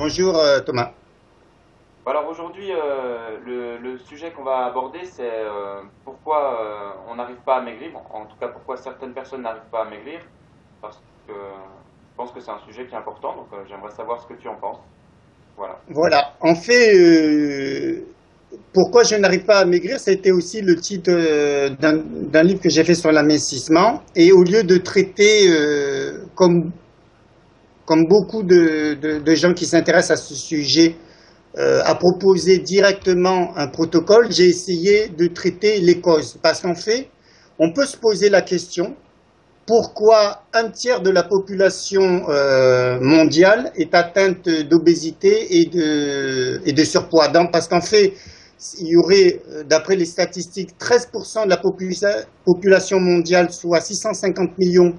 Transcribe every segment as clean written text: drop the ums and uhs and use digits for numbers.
Bonjour Thomas. Alors aujourd'hui, le sujet qu'on va aborder, c'est pourquoi on n'arrive pas à maigrir, en tout cas pourquoi certaines personnes n'arrivent pas à maigrir, parce que je pense que c'est un sujet qui est important, donc j'aimerais savoir ce que tu en penses. Voilà. Voilà, en fait, pourquoi je n'arrive pas à maigrir, ça a été aussi le titre d'un livre que j'ai fait sur l'amincissement. Et au lieu de traiter, comme beaucoup de gens qui s'intéressent à ce sujet, à proposer directement un protocole, j'ai essayé de traiter les causes. Parce qu'en fait, on peut se poser la question, pourquoi un tiers de la population mondiale est atteinte d'obésité et de surpoids. Donc, parce qu'en fait, il y aurait, d'après les statistiques, 13% de la population mondiale, soit 650 millions,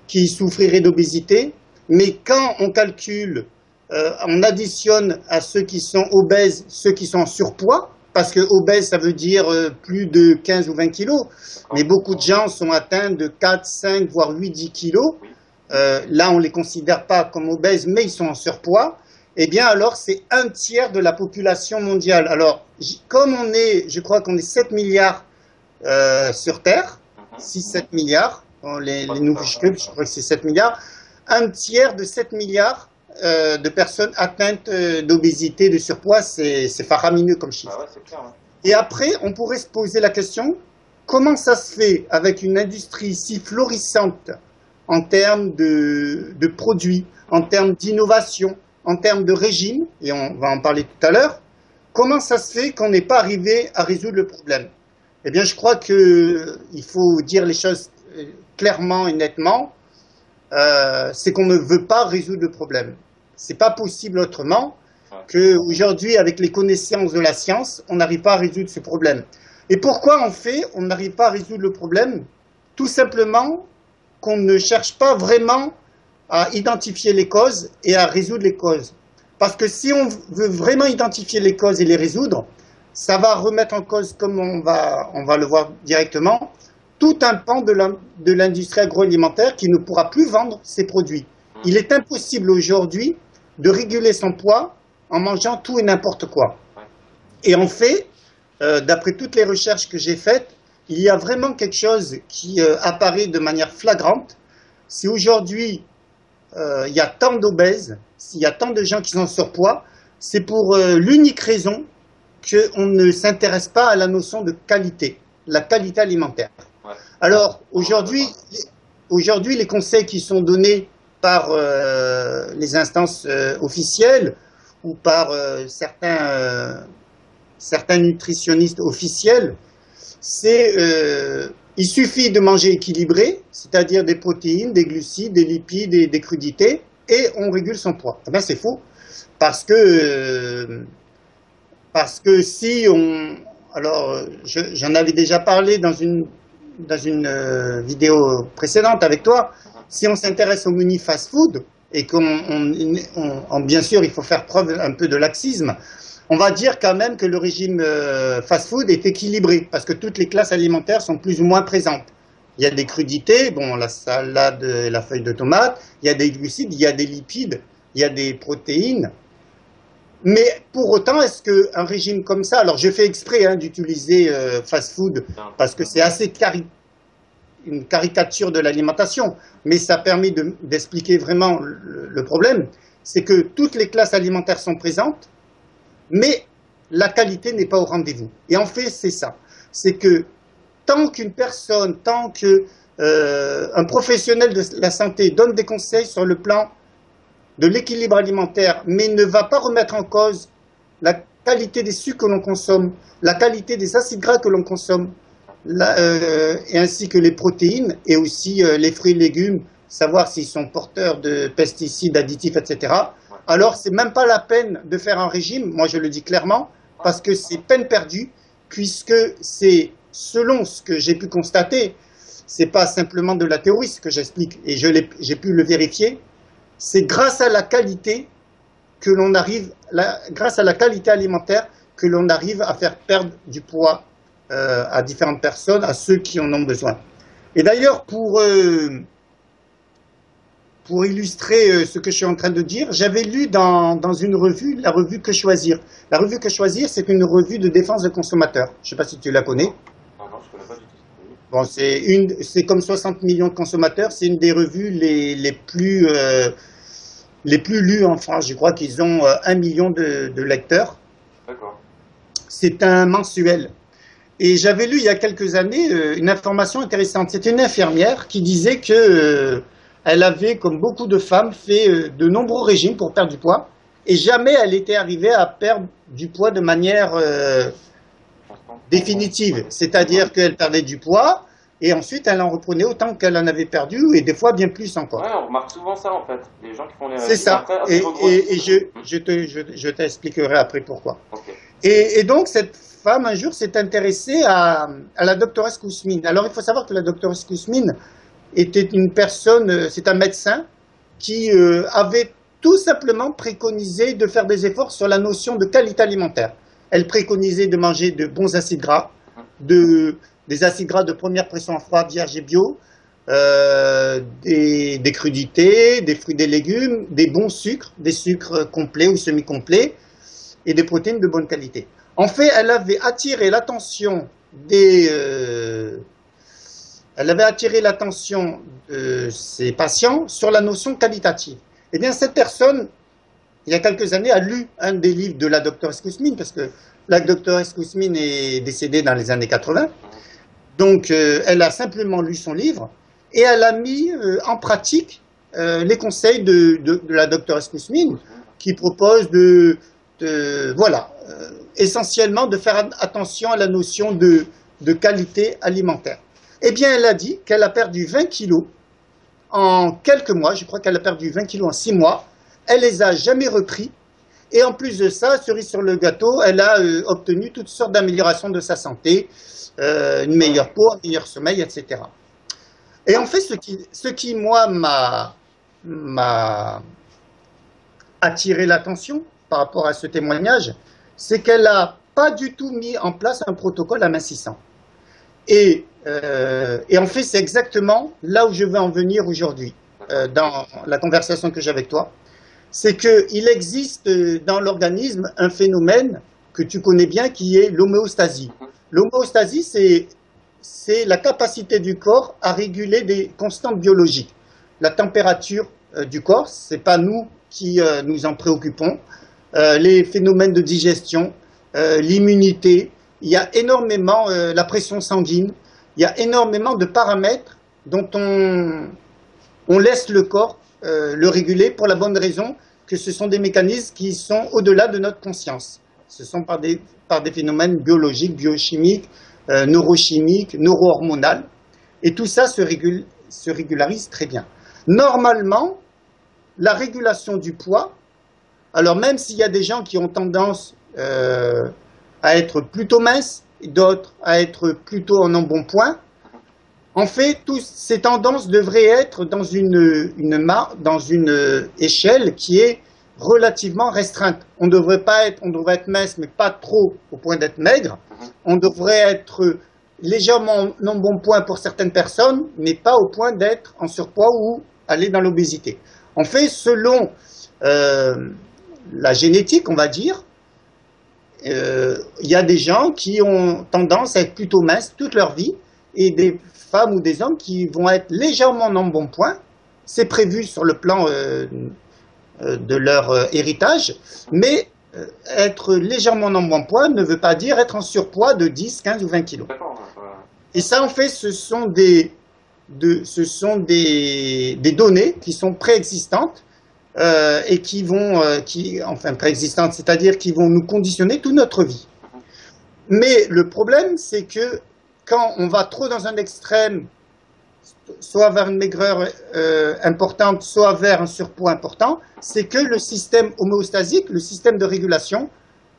qui souffriraient d'obésité. Mais quand on calcule, on additionne à ceux qui sont obèses, ceux qui sont en surpoids, parce que obèse, ça veut dire plus de 15 ou 20 kilos. Mais D'accord? beaucoup de gens sont atteints de 4, 5, voire 8, 10 kilos. Oui. Là, on ne les considère pas comme obèses, mais ils sont en surpoids. Eh bien, alors, c'est un tiers de la population mondiale. Alors, comme on est, je crois qu'on est 7 milliards sur Terre, Mhm. 6-7 milliards, Je crois les que c'est nouveaux ça. chiffres, je crois que c'est 7 milliards, un tiers de 7 milliards de personnes atteintes d'obésité, de surpoids, c'est faramineux comme Bah chiffre. ouais, c'est clair. Ouais. Et après, on pourrait se poser la question, comment ça se fait avec une industrie si florissante en termes de produits, en Mhm. termes d'innovation, en termes de régime, et on va en parler tout à l'heure, comment ça se fait qu'on n'est pas arrivé à résoudre le problème? Eh bien, je crois qu'il faut dire les choses clairement et nettement, c'est qu'on ne veut pas résoudre le problème. C'est pas possible autrement Ouais. qu'aujourd'hui, avec les connaissances de la science, on n'arrive pas à résoudre ce problème. Et pourquoi on n'arrive pas à résoudre le problème? Tout simplement qu'on ne cherche pas vraiment à identifier les causes et à résoudre les causes. Parce que si on veut vraiment identifier les causes et les résoudre, ça va remettre en cause, comme on va le voir directement, tout un pan de l'industrie agroalimentaire qui ne pourra plus vendre ses produits. Mhm. Il est impossible aujourd'hui de réguler son poids en mangeant tout et n'importe quoi. Ouais. Et en fait, d'après toutes les recherches que j'ai faites, il y a vraiment quelque chose qui apparaît de manière flagrante. Si aujourd'hui il y a tant d'obèses, s'il y a tant de gens qui sont en surpoids, c'est pour l'unique raison qu'on ne s'intéresse pas à la notion de qualité, la qualité alimentaire. Ouais. Alors Totalement d'accord. aujourd'hui, les conseils qui sont donnés par les instances officielles ou par certains nutritionnistes officiels, c'est il suffit de manger équilibré, c'est-à-dire des protéines, des glucides, des lipides et des crudités, et on régule son poids. Eh bien, c'est faux, parce que parce que si on, alors j'en avais déjà parlé dans une vidéo précédente avec toi, Mhm. si on s'intéresse au menu fast-food et bien sûr il faut faire preuve un peu de laxisme, on va dire quand même que le régime fast-food est équilibré parce que toutes les classes alimentaires sont plus ou moins présentes. Il y a des crudités, bon, la salade et la feuille de tomate, il y a des glucides, il y a des lipides, il y a des protéines. Mais pour autant, est-ce qu'un régime comme ça, alors je fais exprès d'utiliser fast-food Bien. parce que c'est assez une caricature de l'alimentation, mais ça permet d'expliquer vraiment le problème, c'est que toutes les classes alimentaires sont présentes, mais la qualité n'est pas au rendez-vous. Et en fait, c'est ça. C'est que tant qu'une personne, tant qu'un professionnel de la santé donne des conseils sur le plan de l'équilibre alimentaire, mais ne va pas remettre en cause la qualité des sucres que l'on consomme, la qualité des acides gras que l'on consomme, et ainsi que les protéines et aussi les fruits et légumes, savoir s'ils sont porteurs de pesticides, additifs, etc. Ouais. Alors, c'est même pas la peine de faire un régime, moi je le dis clairement, parce que c'est peine perdue, puisque c'est, selon ce que j'ai pu constater, c'est pas simplement de la théorie ce que j'explique, et j'ai pu le vérifier, c'est grâce à la qualité que l'on arrive, grâce à la qualité alimentaire, que l'on arrive à faire perdre du poids à différentes personnes, à ceux qui en ont besoin. Et d'ailleurs, pour illustrer ce que je suis en train de dire, j'avais lu dans une revue, la revue Que Choisir. La revue Que Choisir, c'est une revue de défense des consommateurs. Je ne sais pas si tu la connais. Non, non, je connais pas du tout. Bon, c'est comme 60 millions de consommateurs. C'est une des revues les plus lues en France. Je crois qu'ils ont 1 million de lecteurs. D'accord. C'est un mensuel. Et j'avais lu il y a quelques années une information intéressante. C'était une infirmière qui disait que elle avait, comme beaucoup de femmes, fait de nombreux régimes pour perdre du poids. Et jamais elle était arrivée à perdre du poids de manière définitive. C'est-à-dire qu'elle perdait du poids et ensuite elle en reprenait autant qu'elle en avait perdu et des fois bien plus encore. Ouais, on remarque souvent ça en fait. Les gens qui font les C'est ça. après, Et regrossissent. je t'expliquerai après pourquoi. Ok. Et donc, cette femme, un jour, s'est intéressée à la doctoresse Kousmine. Alors, il faut savoir que la doctoresse Kousmine était une personne, c'est un médecin qui avait tout simplement préconisé de faire des efforts sur la notion de qualité alimentaire. Elle préconisait de manger de bons acides gras, des acides gras de première pression à froid, vierge et bio, des crudités, des fruits, des légumes, des bons sucres, des sucres complets ou semi-complets, et des protéines de bonne qualité. En fait, elle avait attiré l'attention de ses patients sur la notion qualitative. Eh bien, cette personne, il y a quelques années, a lu un des livres de la docteure Kousmine, parce que la docteure Kousmine est décédée dans les années 80. Donc, elle a simplement lu son livre et elle a mis en pratique les conseils de la docteure Kousmine, qui propose essentiellement de faire attention à la notion de qualité alimentaire. Eh bien, elle a dit qu'elle a perdu 20 kilos en quelques mois. Je crois qu'elle a perdu 20 kilos en 6 mois. Elle les a jamais repris. Et en plus de ça, cerise sur le gâteau, elle a obtenu toutes sortes d'améliorations de sa santé, une meilleure peau, un meilleur sommeil, etc. Et en fait, ce qui moi, m'a attiré l'attention par rapport à ce témoignage, c'est qu'elle n'a pas du tout mis en place un protocole amincissant. Et en fait, c'est exactement là où je veux en venir aujourd'hui, dans la conversation que j'ai avec toi. C'est qu'il existe dans l'organisme un phénomène que tu connais bien qui est l'homéostasie. L'homéostasie, c'est la capacité du corps à réguler des constantes biologiques. La température du corps, ce n'est pas nous qui nous en préoccupons. Les phénomènes de digestion, l'immunité, il y a énormément la pression sanguine, il y a énormément de paramètres dont on laisse le corps le réguler pour la bonne raison que ce sont des mécanismes qui sont au-delà de notre conscience. Ce sont par des phénomènes biologiques, biochimiques, neurochimiques, neuro-hormonaux. Et tout ça se régularise très bien. Normalement, la régulation du poids, alors même s'il y a des gens qui ont tendance à être plutôt minces, d'autres à être plutôt en embonpoint, en fait, toutes ces tendances devraient être dans une échelle qui est relativement restreinte. On devrait être mince, mais pas trop au point d'être maigre. On devrait être légèrement en embonpoint pour certaines personnes, mais pas au point d'être en surpoids ou aller dans l'obésité. En fait, selon la génétique, on va dire, il y a des gens qui ont tendance à être plutôt minces toute leur vie et des femmes ou des hommes qui vont être légèrement en embonpoint. C'est prévu sur le plan de leur héritage, mais être légèrement en embonpoint ne veut pas dire être en surpoids de 10, 15 ou 20 kilos. Et ça, en fait, ce sont des données qui sont préexistantes et préexistantes, c'est-à-dire qui vont nous conditionner toute notre vie. Mais le problème, c'est que quand on va trop dans un extrême, soit vers une maigreur importante, soit vers un surpoids important, c'est que le système homéostasique, le système de régulation,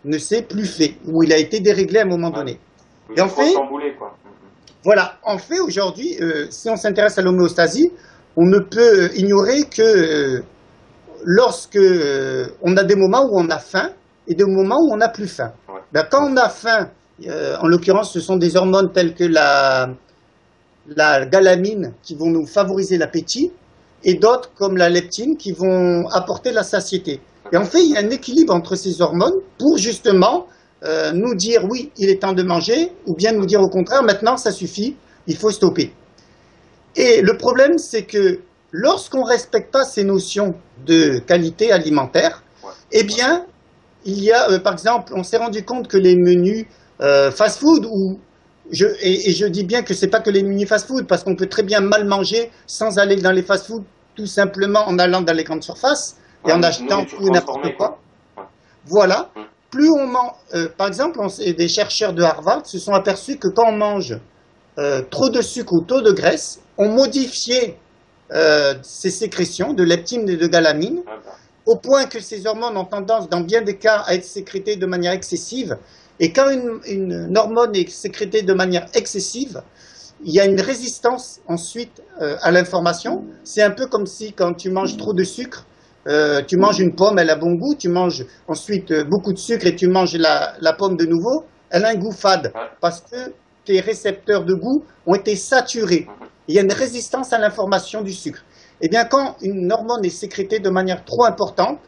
ne s'est plus fait, ou il a été déréglé à un moment donné. Et en fait, voilà, en fait, aujourd'hui, si on s'intéresse à l'homéostasie, on ne peut ignorer que lorsque on a des moments où on a faim et des moments où on n'a plus faim. Ouais. Ben, quand on a faim, en l'occurrence, ce sont des hormones telles que la galamine qui vont nous favoriser l'appétit. et d'autres comme la leptine qui vont apporter la satiété. Et en fait, il y a un équilibre entre ces hormones pour justement nous dire oui, il est temps de manger, ou bien nous dire au contraire, maintenant ça suffit, il faut stopper. Et le problème, c'est que lorsqu'on ne respecte pas ces notions de qualité alimentaire, eh bien, il y a, par exemple, on s'est rendu compte que les menus fast-food, et je dis bien que ce n'est pas que les menus fast-food, parce qu'on peut très bien mal manger sans aller dans les fast-food, tout simplement en allant dans les grandes surfaces et en achetant tout et n'importe quoi. Voilà. Plus on mange, par exemple, des chercheurs de Harvard se sont aperçus que quand on mange trop de sucre ou trop de graisse, on modifiait ces sécrétions de leptine et de galamine, au point que ces hormones ont tendance, dans bien des cas, à être sécrétées de manière excessive. Et quand une hormone est sécrétée de manière excessive, il y a une résistance ensuite à l'information. C'est un peu comme si quand tu manges trop de sucre, tu manges une pomme, elle a bon goût, tu manges ensuite beaucoup de sucre et tu manges la pomme de nouveau, elle a un goût fade, parce que tes récepteurs de goût ont été saturés. Il y a une résistance à l'information du sucre. Eh bien, quand une hormone est sécrétée de manière trop importante,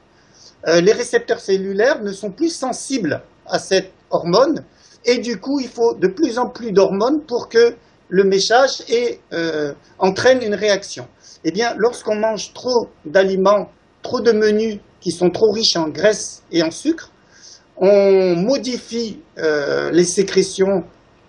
les récepteurs cellulaires ne sont plus sensibles à cette hormone, et du coup, il faut de plus en plus d'hormones pour que le message entraîne une réaction. Eh bien, lorsqu'on mange trop d'aliments, trop de menus qui sont trop riches en graisse et en sucre, on modifie les sécrétions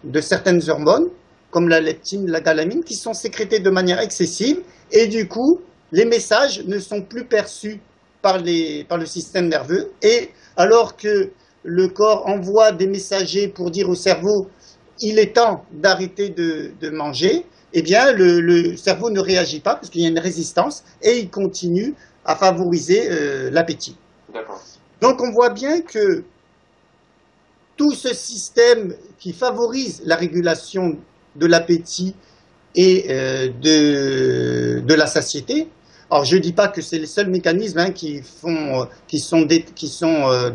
de certaines hormones, comme la leptine, la galamine, qui sont sécrétées de manière excessive, et du coup, les messages ne sont plus perçus par le système nerveux, et alors que le corps envoie des messagers pour dire au cerveau « il est temps d'arrêter de manger », eh bien, le cerveau ne réagit pas parce qu'il y a une résistance, et il continue à favoriser l'appétit. Donc on voit bien que tout ce système qui favorise la régulation de l'appétit et de la satiété, alors je ne dis pas que c'est les seuls mécanismes qui sont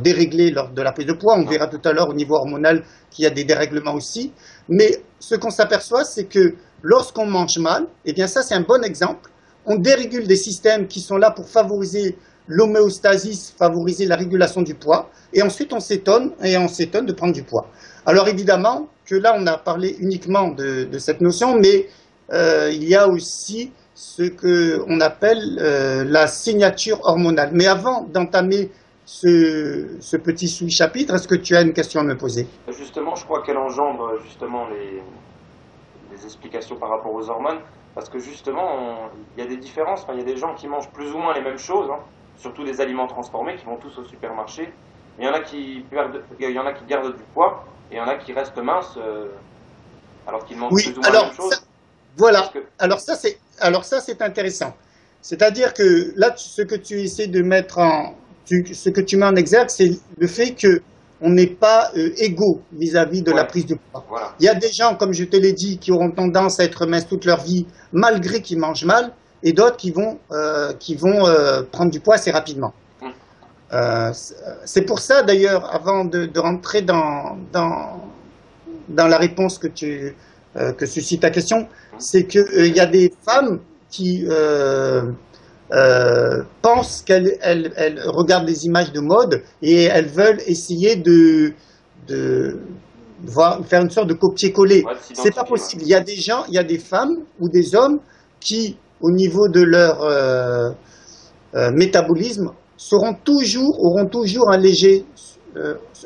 déréglés lors de la prise de poids, on verra tout à l'heure au niveau hormonal qu'il y a des dérèglements aussi, mais ce qu'on s'aperçoit, c'est que lorsqu'on mange mal, eh bien ça c'est un bon exemple, on dérégule des systèmes qui sont là pour favoriser l'homéostasie, favoriser la régulation du poids, et ensuite on s'étonne de prendre du poids. Alors évidemment que là on a parlé uniquement de cette notion, mais il y a aussi ce qu'on appelle la signature hormonale. Mais avant d'entamer ce petit sous-chapitre, est-ce que tu as une question à me poser? Justement, je crois qu'elle engendre justement les explications par rapport aux hormones, parce que justement, il y a des différences, il y a des gens qui mangent plus ou moins les mêmes choses, surtout des aliments transformés, qui vont tous au supermarché. Il y en a qui gardent du poids, et il y en a qui restent minces, alors qu'ils mangent plus ou moins la même chose. Voilà, alors ça c'est intéressant. C'est-à-dire que là, ce que tu essaies de ce que tu mets en exergue, c'est le fait qu'on n'est pas égaux vis-à-vis de la prise de poids. Voilà. Il y a des gens, comme je te l'ai dit, qui auront tendance à être minces toute leur vie, malgré qu'ils mangent mal, et d'autres qui vont prendre du poids assez rapidement. C'est pour ça, d'ailleurs, avant de rentrer dans la réponse que suscite ta question, c'est qu'il y a des femmes qui pensent qu'elles regardent des images de mode et elles veulent essayer de faire une sorte de copier-coller. C'est pas possible. Il y a des gens, il y a des femmes ou des hommes qui, au niveau de leur métabolisme, auront toujours un léger,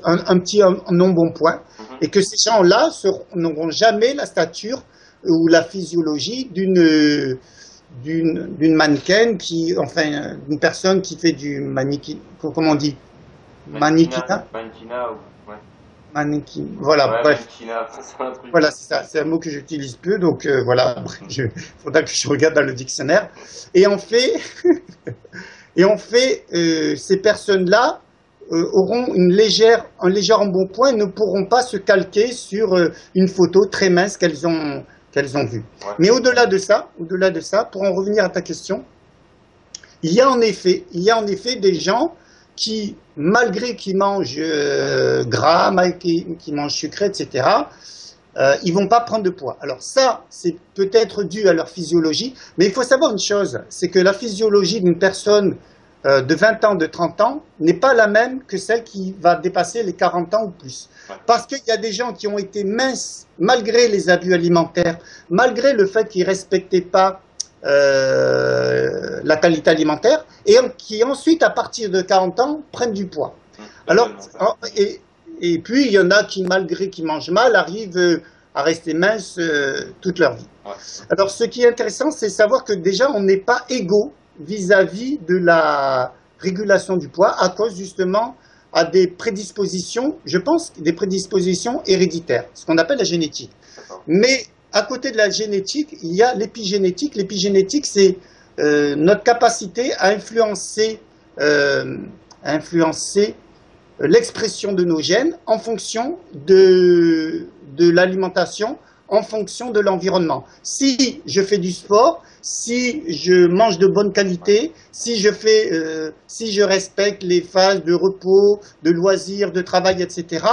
un petit non-bon-point, et que ces gens-là n'auront jamais la stature ou la physiologie d'une mannequin d'une personne qui fait du mannequin, comment on dit, mannequin, voilà, ouais, bref. C'est un truc. Voilà, c'est ça, c'est un mot que j'utilise peu, donc voilà, il faudra que je regarde dans le dictionnaire. Et en fait, ces personnes-là auront un léger embonpoint et ne pourront pas se calquer sur une photo très mince qu'elles ont vue. Ouais. Mais au-delà de ça, pour en revenir à ta question, il y a en effet des gens qui, malgré qu'ils mangent gras, qui mangent sucré, etc., ils vont pas prendre de poids. Alors ça, c'est peut-être dû à leur physiologie, mais il faut savoir une chose, c'est que la physiologie d'une personne de 20 ans, de 30 ans, n'est pas la même que celle qui va dépasser les 40 ans ou plus. Parce qu'il y a des gens qui ont été minces malgré les abus alimentaires, malgré le fait qu'ils ne respectaient pas la qualité alimentaire, et qui ensuite, à partir de 40 ans, prennent du poids. Alors, et puis, il y en a qui, malgré qu'ils mangent mal, arrivent à rester minces toute leur vie. Alors, ce qui est intéressant, c'est savoir que déjà, on n'est pas égaux vis-à-vis de la régulation du poids à cause justement à des prédispositions, je pense, des prédispositions héréditaires, ce qu'on appelle la génétique. Mais à côté de la génétique, il y a l'épigénétique. L'épigénétique, c'est notre capacité à influencer l'expression de nos gènes en fonction de l'alimentation, en fonction de l'environnement. Si je fais du sport, si je mange de bonne qualité, si je respecte les phases de repos, de loisirs, de travail, etc.,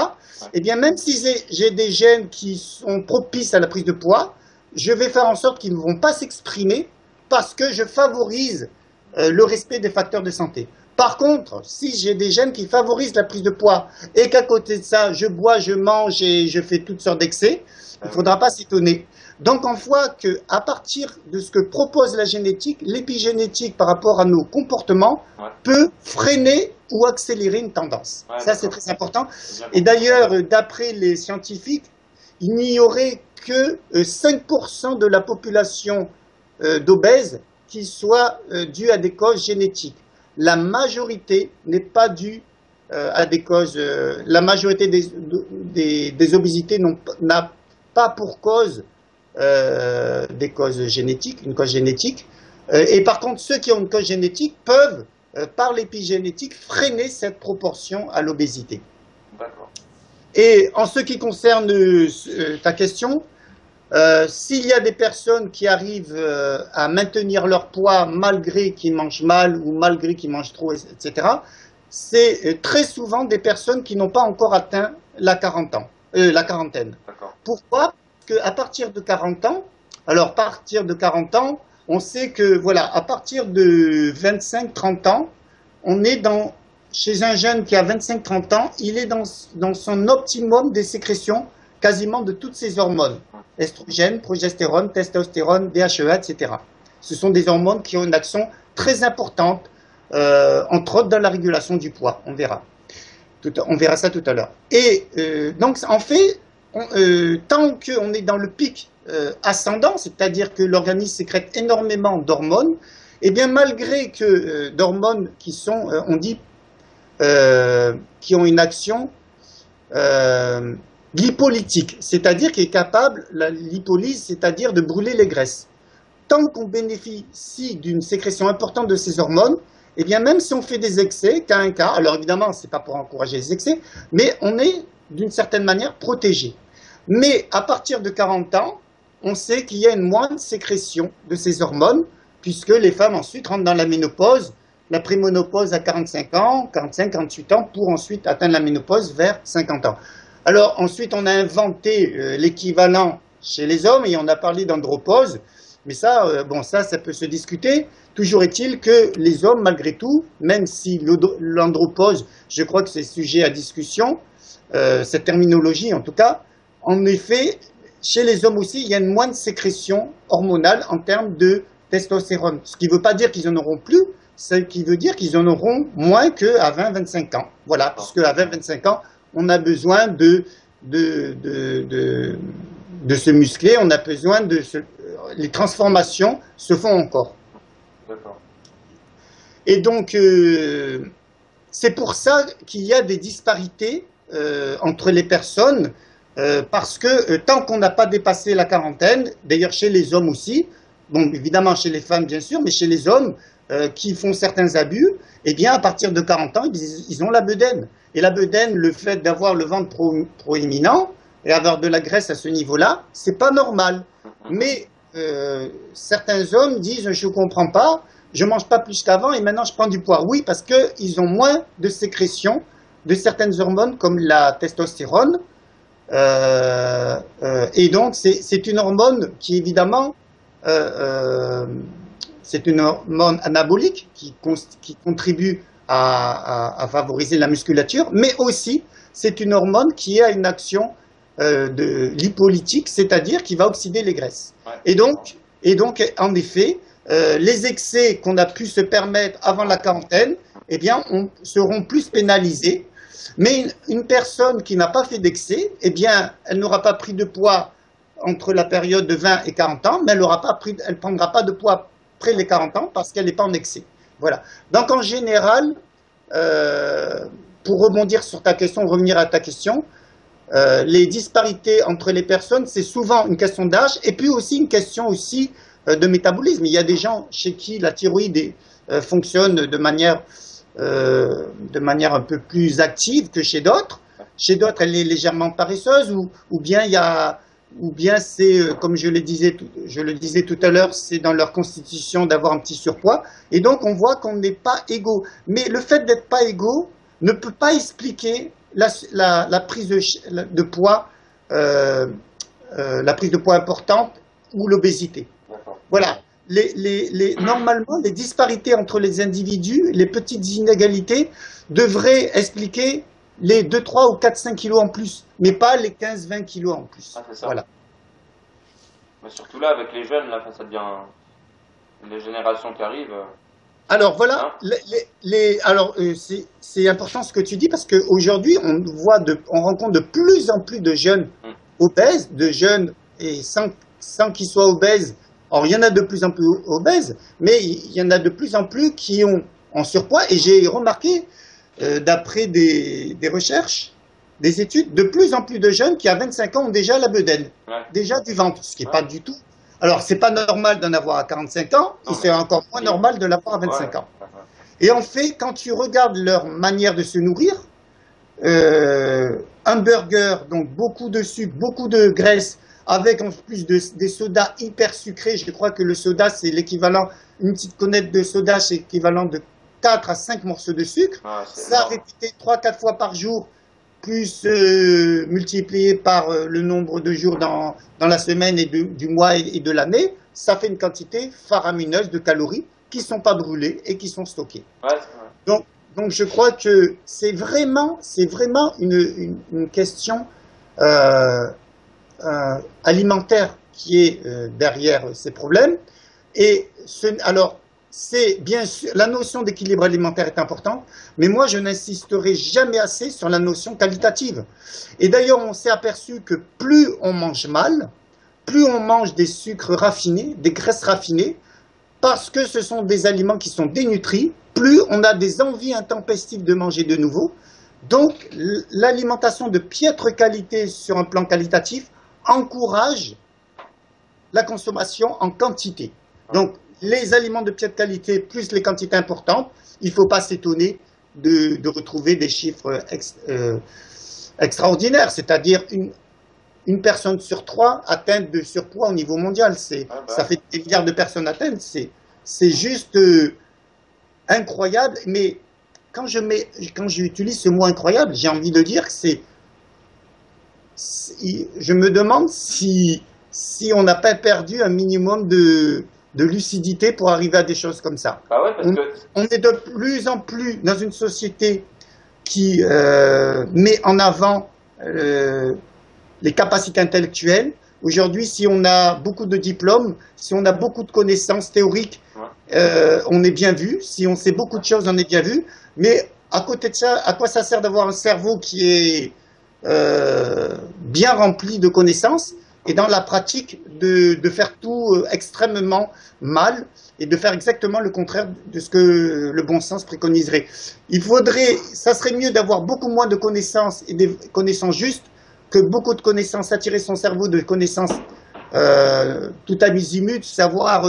eh bien même si j'ai des gènes qui sont propices à la prise de poids, je vais faire en sorte qu'ils ne vont pas s'exprimer parce que je favorise le respect des facteurs de santé. Par contre, si j'ai des gènes qui favorisent la prise de poids et qu'à côté de ça, je bois, je mange et je fais toutes sortes d'excès, il ne faudra pas s'étonner. Donc on voit qu'à partir de ce que propose la génétique, l'épigénétique par rapport à nos comportements peut freiner ou accélérer une tendance. Ça c'est très important. Et d'ailleurs, d'après les scientifiques, il n'y aurait que 5% de la population d'obèses qui soit due à des causes génétiques. La majorité n'est pas due à des causes. La majorité des obésités n'a pas pour cause des causes génétiques, une cause génétique. Et par contre, ceux qui ont une cause génétique peuvent, par l'épigénétique, freiner cette proportion à l'obésité. Et en ce qui concerne ta question, s'il y a des personnes qui arrivent à maintenir leur poids malgré qu'ils mangent mal ou malgré qu'ils mangent trop, etc., c'est très souvent des personnes qui n'ont pas encore atteint la quarantaine. Pourquoi ? Parce qu'à partir de 40 ans, alors à partir de 40 ans, on sait que voilà, à partir de 25-30 ans, on est chez un jeune qui a 25-30 ans, il est dans son optimum des sécrétions quasiment de toutes ces hormones. Estrogène, progestérone, testostérone, DHEA, etc. Ce sont des hormones qui ont une action très importante, entre autres dans la régulation du poids. On verra. On verra ça tout à l'heure. Et donc, en fait, tant qu'on est dans le pic ascendant, c'est-à-dire que l'organisme sécrète énormément d'hormones, et bien malgré que d'hormones qui sont, on dit, qui ont une action lipolytique, c'est-à-dire qui est capable, la lipolyse, c'est-à-dire de brûler les graisses. Tant qu'on bénéficie d'une sécrétion importante de ces hormones, eh bien même si on fait des excès, cas un cas, alors évidemment, ce n'est pas pour encourager les excès, mais on est d'une certaine manière protégé. Mais à partir de 40 ans, on sait qu'il y a une moindre sécrétion de ces hormones, puisque les femmes ensuite rentrent dans la ménopause, la préménopause à 45 ans, 45, 48 ans, pour ensuite atteindre la ménopause vers 50 ans. Alors ensuite, on a inventé l'équivalent chez les hommes et on a parlé d'andropause, mais ça, ça peut se discuter. Toujours est-il que les hommes, malgré tout, même si l'andropause, je crois que c'est sujet à discussion, cette terminologie en tout cas, en effet, chez les hommes aussi, il y a une moindre sécrétion hormonale en termes de testostérone. Ce qui ne veut pas dire qu'ils en auront plus, ce qui veut dire qu'ils en auront moins qu'à 20-25 ans. Voilà, parce qu'à 20-25 ans, on a besoin de se muscler, on a besoin les transformations se font encore. Et donc, c'est pour ça qu'il y a des disparités entre les personnes, parce que tant qu'on n'a pas dépassé la quarantaine, d'ailleurs chez les hommes aussi, bon évidemment chez les femmes bien sûr, mais chez les hommes qui font certains abus, eh bien à partir de 40 ans, ils ont la bedaine. Et la bedaine, le fait d'avoir le ventre proéminent et avoir de la graisse à ce niveau-là, c'est pas normal. Mais certains hommes disent, je ne comprends pas, je mange pas plus qu'avant et maintenant je prends du poids. Oui, parce qu'ils ont moins de sécrétion de certaines hormones comme la testostérone, Et donc, c'est une hormone qui, évidemment, c'est une hormone anabolique qui contribue à favoriser la musculature, mais aussi, c'est une hormone qui a une action de lipolytique, c'est-à-dire qui va oxyder les graisses. Ouais. Et donc, en effet, les excès qu'on a pu se permettre avant la quarantaine, eh bien, seront plus pénalisés. Mais une personne qui n'a pas fait d'excès, eh bien, elle n'aura pas pris de poids entre la période de 20 et 40 ans, mais elle ne prendra pas de poids après les 40 ans parce qu'elle n'est pas en excès. Voilà. Donc, en général, pour rebondir sur ta question, revenir à ta question, les disparités entre les personnes, c'est souvent une question d'âge et puis aussi une question aussi de métabolisme. Il y a des gens chez qui la thyroïde fonctionne de manière un peu plus active que chez d'autres. Chez d'autres, elle est légèrement paresseuse ou bien c'est, comme je le disais tout à l'heure, c'est dans leur constitution d'avoir un petit surpoids. Et donc, on voit qu'on n'est pas égaux. Mais le fait d'être pas égaux ne peut pas expliquer la prise de poids, la prise de poids importante ou l'obésité. Voilà. Normalement, les disparités entre les individus, les petites inégalités, devraient expliquer les 2, 3 ou 4, 5 kilos en plus, mais pas les 15, 20 kilos en plus. Ah, c'est ça. Voilà. Mais surtout là, avec les jeunes, là, ça devient les générations qui arrivent. Alors voilà, c'est important ce que tu dis parce qu'aujourd'hui, on rencontre de plus en plus de jeunes obèses, de jeunes et sans qu'ils soient obèses. Alors, il y en a de plus en plus obèses, mais il y en a de plus en plus qui ont en surpoids. Et j'ai remarqué, d'après des recherches, des études, de plus en plus de jeunes qui, à 25 ans, ont déjà la bedaine, déjà du ventre, ce qui n'est pas du tout. Alors, c'est pas normal d'en avoir à 45 ans, et c'est encore moins normal de l'avoir à 25 ans. Et en fait, quand tu regardes leur manière de se nourrir, un burger, donc beaucoup de sucre, beaucoup de graisse, avec en plus des sodas hyper sucrés. Je crois que le soda, c'est l'équivalent, une petite canette de soda, c'est l'équivalent de 4 à 5 morceaux de sucre. Ça, répété 3-4 fois par jour, plus multiplié par le nombre de jours dans la semaine et du mois et de l'année, ça fait une quantité faramineuse de calories qui ne sont pas brûlées et qui sont stockées. Donc je crois que c'est vraiment une question alimentaire qui est derrière ces problèmes. Et alors, c'est bien sûr, la notion d'équilibre alimentaire est importante, mais moi je n'insisterai jamais assez sur la notion qualitative. Et d'ailleurs, on s'est aperçu que plus on mange mal, plus on mange des sucres raffinés, des graisses raffinées, parce que ce sont des aliments qui sont dénutris, plus on a des envies intempestives de manger de nouveau. Donc, l'alimentation de piètre qualité sur un plan qualitatif encourage la consommation en quantité. Donc, les aliments de piètre qualité plus les quantités importantes, il ne faut pas s'étonner de retrouver des chiffres extraordinaires, c'est-à-dire une personne sur 3 atteinte de surpoids au niveau mondial. Ça fait des milliards de personnes atteintes, c'est juste incroyable. Mais quand j'utilise ce mot incroyable, j'ai envie de dire que je me demande si on n'a pas perdu un minimum de lucidité pour arriver à des choses comme ça. On est de plus en plus dans une société qui met en avant les capacités intellectuelles. Aujourd'hui, si on a beaucoup de diplômes, si on a beaucoup de connaissances théoriques, on est bien vu. Si on sait beaucoup de choses, on est bien vu. Mais à côté de ça, à quoi ça sert d'avoir un cerveau qui est bien rempli de connaissances et dans la pratique de faire tout extrêmement mal et de faire exactement le contraire de ce que le bon sens préconiserait. Ça serait mieux d'avoir beaucoup moins de connaissances et des connaissances justes que beaucoup de connaissances, attirer son cerveau de connaissances tout azimut, savoir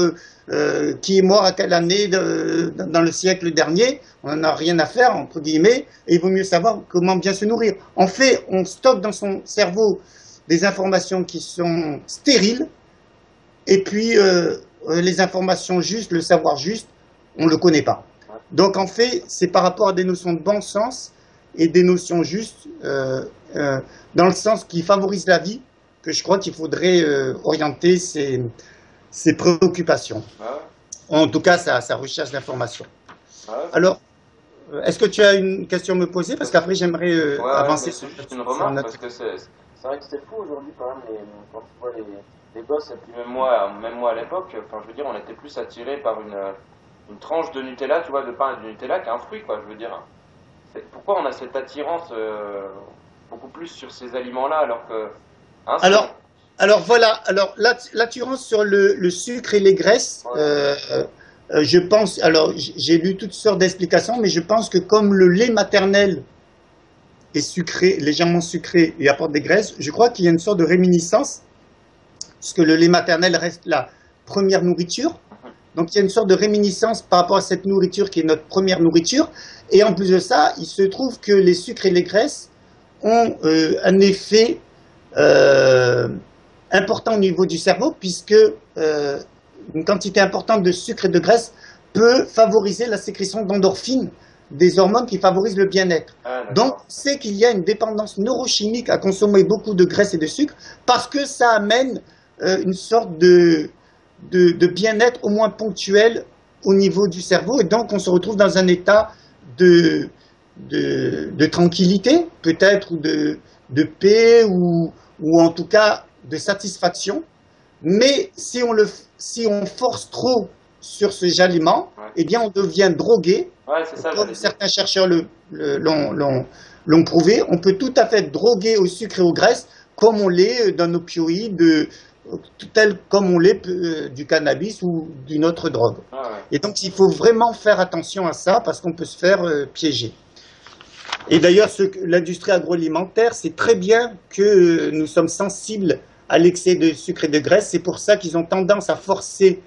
qui est mort à quelle année dans le siècle dernier, on n'en a rien à faire, entre guillemets, et il vaut mieux savoir comment bien se nourrir. En fait, on stocke dans son cerveau des informations qui sont stériles, et puis les informations justes, le savoir juste, on ne le connaît pas. Donc en fait, c'est par rapport à des notions de bon sens et des notions justes dans le sens qui favorise la vie, que je crois qu'il faudrait orienter ses préoccupations. Ah En tout cas, sa recherche d'information. ouais, Alors, est-ce que tu as une question à me poser? Parce qu'après, j'aimerais avancer mais sur, c'est juste une sur remarque, notre... parce que c'est vrai que c'est fou aujourd'hui quand même, quand tu vois les gosses, et puis même moi à l'époque, enfin je veux dire, on était plus attirés par une tranche de Nutella, tu vois, de pain et de Nutella qu'un fruit, quoi, je veux dire. Pourquoi on a cette attirance beaucoup plus sur ces aliments-là, alors que... Hein, Alors, alors voilà, alors l'attirance sur le sucre et les graisses, ouais, je pense, alors j'ai lu toutes sortes d'explications, mais je pense que comme le lait maternel est sucré, légèrement sucré et apporte des graisses, je crois qu'il y a une sorte de réminiscence, puisque le lait maternel reste la première nourriture. Donc il y a une sorte de réminiscence par rapport à cette nourriture qui est notre première nourriture. Et en plus de ça, il se trouve que les sucres et les graisses ont un effet important au niveau du cerveau, puisque une quantité importante de sucre et de graisse peut favoriser la sécrétion d'endorphines, des hormones qui favorisent le bien-être. ah, Donc, d'accord. c'est qu'il y a une dépendance neurochimique à consommer beaucoup de graisse et de sucre, parce que ça amène une sorte de bien-être au moins ponctuel au niveau du cerveau, et donc on se retrouve dans un état de, de tranquillité, peut-être, ou de paix, ou en tout cas de satisfaction. Mais si on force trop sur ce jaliment, Ouais, eh bien on devient drogué, ouais, c'est ça, comme j'allais dire. certains chercheurs l'ont prouvé. On peut tout à fait être drogué au sucre et aux graisses, comme on l'est d'un opioïde, tel comme on l'est du cannabis ou d'une autre drogue. Ah, ouais. Et donc il faut vraiment faire attention à ça, parce qu'on peut se faire piéger. Et d'ailleurs, l'industrie agroalimentaire sait très bien que nous sommes sensibles à l'excès de sucre et de graisse. C'est pour ça qu'ils ont tendance à forcer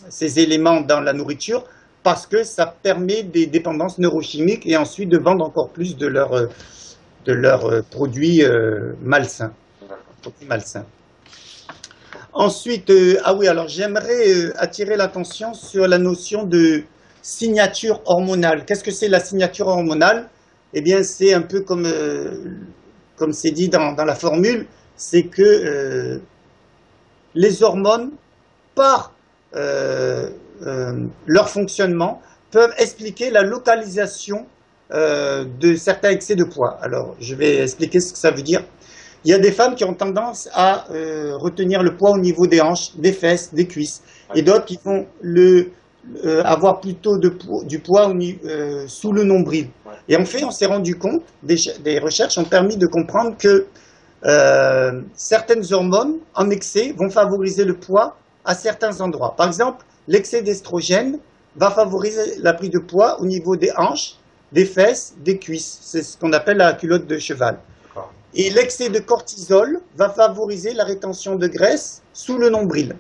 ces éléments dans la nourriture, parce que ça permet des dépendances neurochimiques et ensuite de vendre encore plus de leurs produits malsains. D'accord. Produits malsains. Ensuite, ah oui, alors j'aimerais attirer l'attention sur la notion de signature hormonale. Qu'est-ce que c'est la signature hormonale? Eh bien, c'est un peu comme c'est dit dans la formule, c'est que les hormones, par leur fonctionnement, peuvent expliquer la localisation de certains excès de poids. Alors, je vais expliquer ce que ça veut dire. Il y a des femmes qui ont tendance à retenir le poids au niveau des hanches, des fesses, des cuisses, et d'autres qui vont avoir plutôt du poids sous le nombril. Ouais. Et en fait, on s'est rendu compte, des recherches ont permis de comprendre que certaines hormones en excès vont favoriser le poids à certains endroits. Par exemple, l'excès d'estrogène va favoriser la prise de poids au niveau des hanches, des fesses, des cuisses. C'est ce qu'on appelle la culotte de cheval. D'accord. Et l'excès de cortisol va favoriser la rétention de graisse sous le nombril.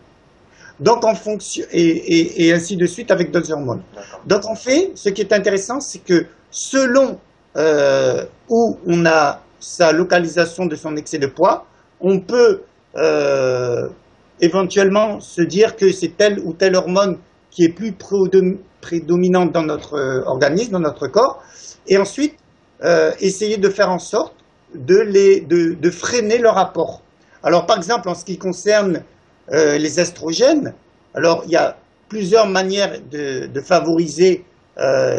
Donc, en fonction, et ainsi de suite avec d'autres hormones. D'accord. Donc, en fait, ce qui est intéressant, c'est que selon où on a sa localisation de son excès de poids, on peut éventuellement se dire que c'est telle ou telle hormone qui est plus prédominante dans notre organisme, dans notre corps, et ensuite essayer de faire en sorte de freiner leur apport. Alors, par exemple, en ce qui concerne les estrogènes, alors il y a plusieurs manières de favoriser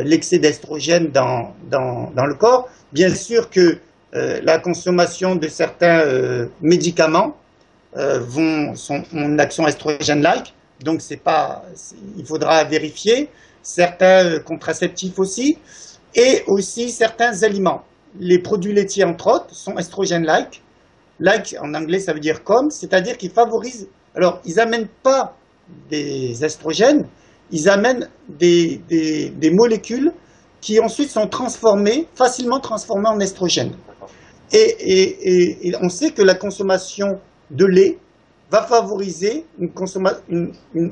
l'excès d'estrogène dans le corps. Bien sûr que la consommation de certains médicaments ont une action estrogène-like, donc il faudra vérifier. Certains contraceptifs aussi, et aussi certains aliments. Les produits laitiers, entre autres, sont estrogène-like. Like, en anglais, ça veut dire comme, c'est-à-dire qu'ils favorisent. Alors, ils n'amènent pas des estrogènes, ils amènent des molécules qui ensuite sont facilement transformées en estrogènes. Et on sait que la consommation de lait va favoriser une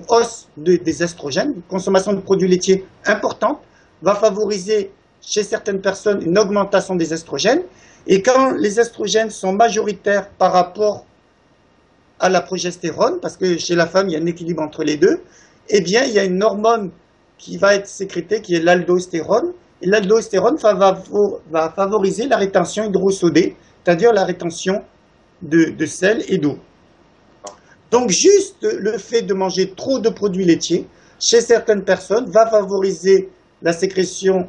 hausse des estrogènes, une consommation de produits laitiers importante, va favoriser chez certaines personnes une augmentation des estrogènes. Et quand les estrogènes sont majoritaires par rapport à la progestérone, parce que chez la femme, il y a un équilibre entre les deux, eh bien, il y a une hormone qui va être sécrétée, qui est l'aldostérone, qui va favoriser Et l'aldostérone va favoriser la rétention hydrosodée, c'est-à-dire la rétention de sel et d'eau. Donc juste le fait de manger trop de produits laitiers, chez certaines personnes, va favoriser la sécrétion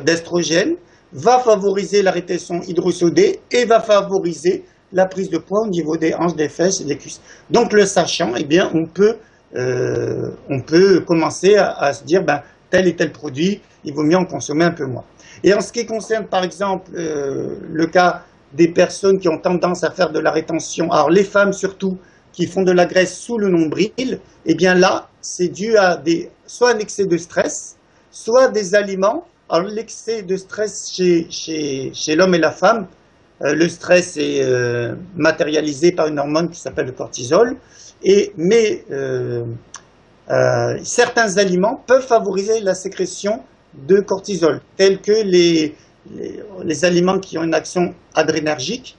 d'estrogène, va favoriser la rétention hydrosodée et va favoriser la prise de poids au niveau des hanches, des fesses et des cuisses. Donc le sachant, eh bien, on peut commencer à se dire, ben, tel et tel produit, il vaut mieux en consommer un peu moins. Et en ce qui concerne, par exemple, le cas des personnes qui ont tendance à faire de la rétention, alors les femmes surtout, qui font de la graisse sous le nombril, eh bien là, c'est dû à soit un excès de stress, soit des aliments. Alors l'excès de stress chez l'homme et la femme, le stress est matérialisé par une hormone qui s'appelle le cortisol, mais certains aliments peuvent favoriser la sécrétion de cortisol, tels que les aliments qui ont une action adrénergique,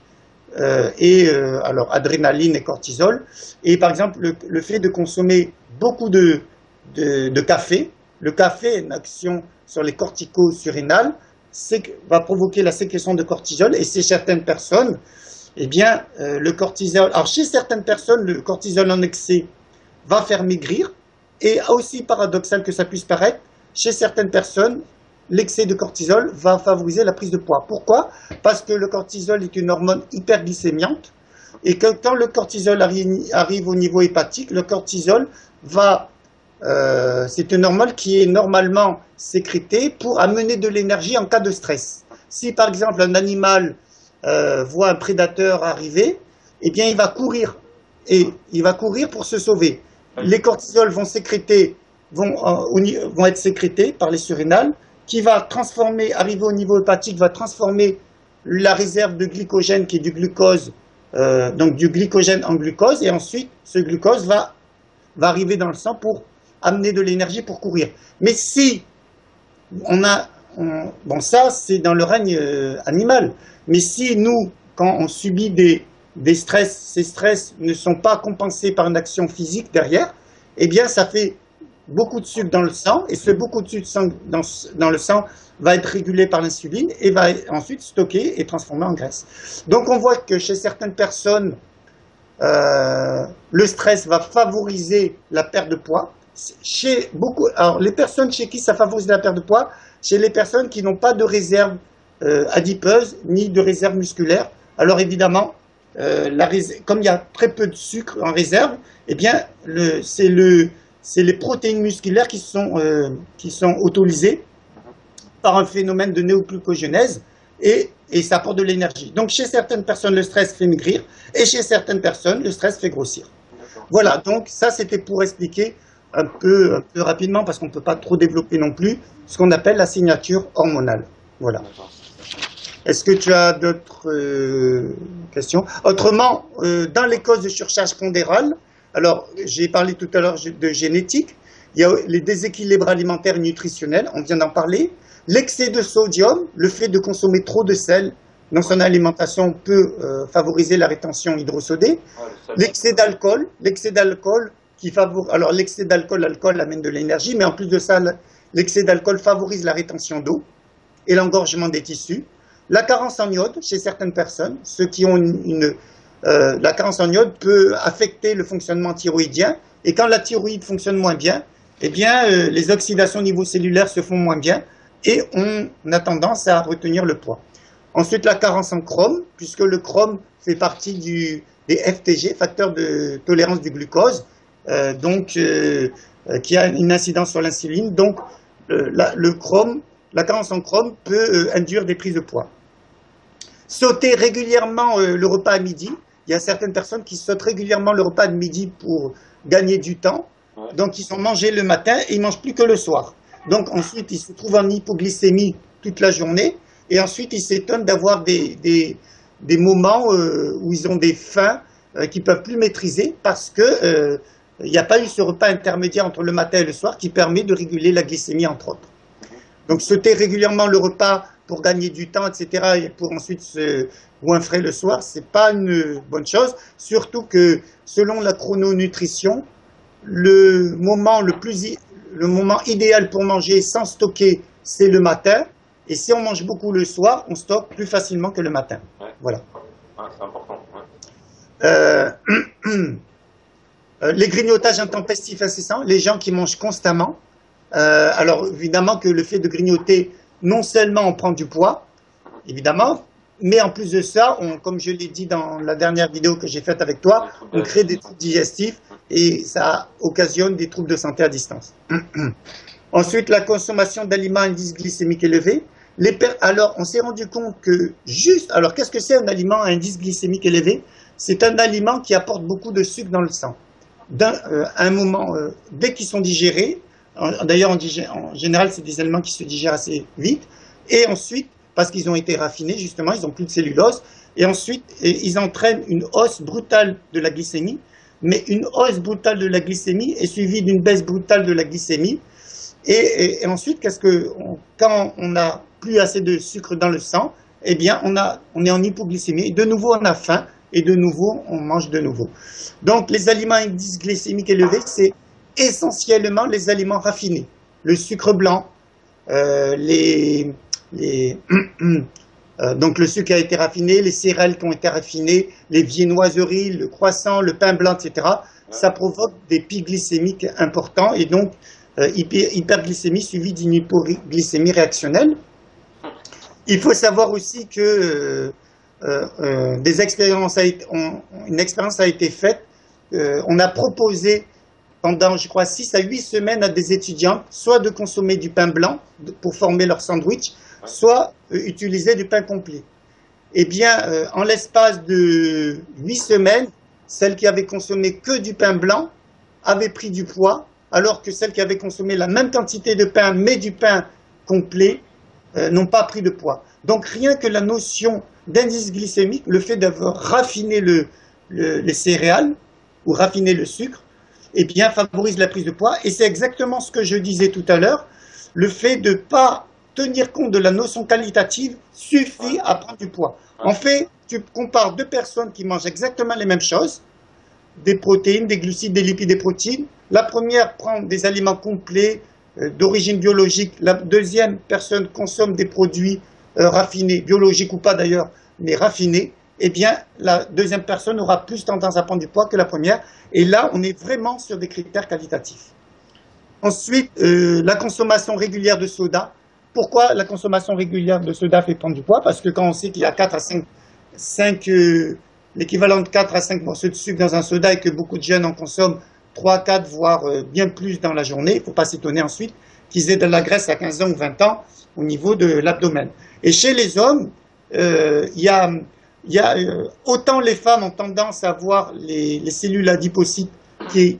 alors adrénaline et cortisol. Et par exemple, le fait de consommer beaucoup de café, le café a une action sur les cortico-surrénales, va provoquer la sécrétion de cortisol, et chez certaines personnes, eh bien, le cortisol, alors chez certaines personnes, le cortisol en excès va faire maigrir, et aussi paradoxal que ça puisse paraître, chez certaines personnes, l'excès de cortisol va favoriser la prise de poids. Pourquoi? Parce que le cortisol est une hormone hyperglycémiante, et que quand le cortisol arrive au niveau hépatique, le cortisol c'est une hormone qui est normalement sécrétée pour amener de l'énergie en cas de stress. Si par exemple un animal voit un prédateur arriver, eh bien il va courir, et il va courir pour se sauver. Les cortisols vont être sécrétés par les surrénales, qui va arriver au niveau hépatique, va transformer la réserve de glycogène qui est du glucose, donc du glycogène en glucose, et ensuite ce glucose va arriver dans le sang pour amener de l'énergie pour courir. Mais si bon, ça c'est dans le règne animal, mais si nous, quand on subit des stress, ces stress ne sont pas compensés par une action physique derrière, eh bien ça fait beaucoup de sucre dans le sang, et ce beaucoup de sucre dans le sang va être régulé par l'insuline et va ensuite stocké et transformé en graisse. Donc on voit que chez certaines personnes, le stress va favoriser la perte de poids. Alors les personnes chez qui ça favorise la perte de poids, chez les personnes qui n'ont pas de réserve adipeuse ni de réserve musculaire. Alors évidemment, comme il y a très peu de sucre en réserve, eh bien c'est les protéines musculaires qui sont autolysées par un phénomène de néoglucogénèse, et ça apporte de l'énergie. Donc chez certaines personnes, le stress fait maigrir, et chez certaines personnes, le stress fait grossir. Voilà, donc ça c'était pour expliquer un peu rapidement, parce qu'on ne peut pas trop développer non plus, ce qu'on appelle la signature hormonale. Voilà. Est-ce que tu as d'autres questions? Autrement, dans les causes de surcharge pondérale, alors j'ai parlé tout à l'heure de génétique, il y a les déséquilibres alimentaires et nutritionnels, on vient d'en parler, l'excès de sodium, le fait de consommer trop de sel dans son alimentation peut favoriser la rétention hydrosodée, l'excès d'alcool alors l'excès d'alcool, l'alcool amène de l'énergie, mais en plus de ça, l'excès d'alcool favorise la rétention d'eau et l'engorgement des tissus. La carence en iode chez certaines personnes, ceux qui ont la carence en iode peut affecter le fonctionnement thyroïdien, et quand la thyroïde fonctionne moins bien, eh bien les oxydations au niveau cellulaire se font moins bien, et on a tendance à retenir le poids. Ensuite, la carence en chrome, puisque le chrome fait partie des FTG, facteurs de tolérance du glucose, qui a une incidence sur l'insuline. Donc, la carence en chrome peut induire des prises de poids. Sauter régulièrement le repas à midi. Il y a certaines personnes qui sautent régulièrement le repas de midi pour gagner du temps. Donc, ils sont mangés le matin et ils ne mangent plus que le soir. Donc, ensuite, ils se trouvent en hypoglycémie toute la journée. Et ensuite, ils s'étonnent d'avoir des moments où ils ont des faims qu'ils ne peuvent plus maîtriser, parce que il n'y a pas eu ce repas intermédiaire entre le matin et le soir qui permet de réguler la glycémie, entre autres. Donc, sauter régulièrement le repas pour gagner du temps, etc., et pour ensuite se goinfrer le soir, ce n'est pas une bonne chose. Surtout que, selon la chrononutrition, le moment idéal pour manger sans stocker, c'est le matin. Et si on mange beaucoup le soir, on stocke plus facilement que le matin. Ouais. Voilà. Ouais, c'est important. Ouais. Euh, les grignotages intempestifs incessants, les gens qui mangent constamment. Alors évidemment que le fait de grignoter, non seulement on prend du poids, évidemment, mais en plus de ça, comme je l'ai dit dans la dernière vidéo que j'ai faite avec toi, on crée des troubles digestifs et ça occasionne des troubles de santé à distance. Ensuite, la consommation d'aliments à indice glycémique élevé. Alors, on s'est rendu compte que alors qu'est-ce que c'est un aliment à indice glycémique élevé? C'est un aliment qui apporte beaucoup de sucre dans le sang. À un moment, dès qu'ils sont digérés, d'ailleurs en général, c'est des aliments qui se digèrent assez vite, et ensuite, parce qu'ils ont été raffinés, justement, ils n'ont plus de cellulose, et ensuite, ils entraînent une hausse brutale de la glycémie, mais une hausse brutale de la glycémie est suivie d'une baisse brutale de la glycémie, et ensuite, quand on n'a plus assez de sucre dans le sang, eh bien, on est en hypoglycémie, et de nouveau, on a faim, et de nouveau, on mange de nouveau. Donc, les aliments à indice glycémique élevé, c'est essentiellement les aliments raffinés, le sucre blanc, donc le sucre qui a été raffiné, les céréales qui ont été raffinées, les viennoiseries, le croissant, le pain blanc, etc. Ça provoque des pics glycémiques importants et donc hyperglycémie suivie d'une hypoglycémie réactionnelle. Il faut savoir aussi que une expérience a été faite. On a proposé pendant, je crois, 6 à 8 semaines à des étudiants, soit de consommer du pain blanc pour former leur sandwich, soit utiliser du pain complet. Eh bien, en l'espace de 8 semaines, celles qui avaient consommé que du pain blanc avaient pris du poids, alors que celles qui avaient consommé la même quantité de pain, mais du pain complet, n'ont pas pris de poids. Donc, rien que la notion d'indice glycémique, le fait d'avoir raffiné les céréales ou raffiné le sucre, eh bien, favorise la prise de poids. Et c'est exactement ce que je disais tout à l'heure. Le fait de ne pas tenir compte de la notion qualitative suffit à prendre du poids. En fait, tu compares deux personnes qui mangent exactement les mêmes choses, des protéines, des glucides, des lipides, des protéines. La première prend des aliments complets, d'origine biologique. La deuxième personne consomme des produits raffinés, biologiques ou pas d'ailleurs, mais raffinés. Eh bien, la deuxième personne aura plus tendance à prendre du poids que la première. Et là, on est vraiment sur des critères qualitatifs. Ensuite, la consommation régulière de soda. Pourquoi la consommation régulière de soda fait prendre du poids? Parce que quand on sait qu'il y a 4 à 5 l'équivalent de 4 à 5 morceaux de sucre dans un soda et que beaucoup de jeunes en consomment 3, 4, voire bien plus dans la journée, il ne faut pas s'étonner ensuite qu'ils aient de la graisse à 15 ans ou 20 ans au niveau de l'abdomen. Et chez les hommes, autant les femmes ont tendance à avoir les cellules adipocytes qui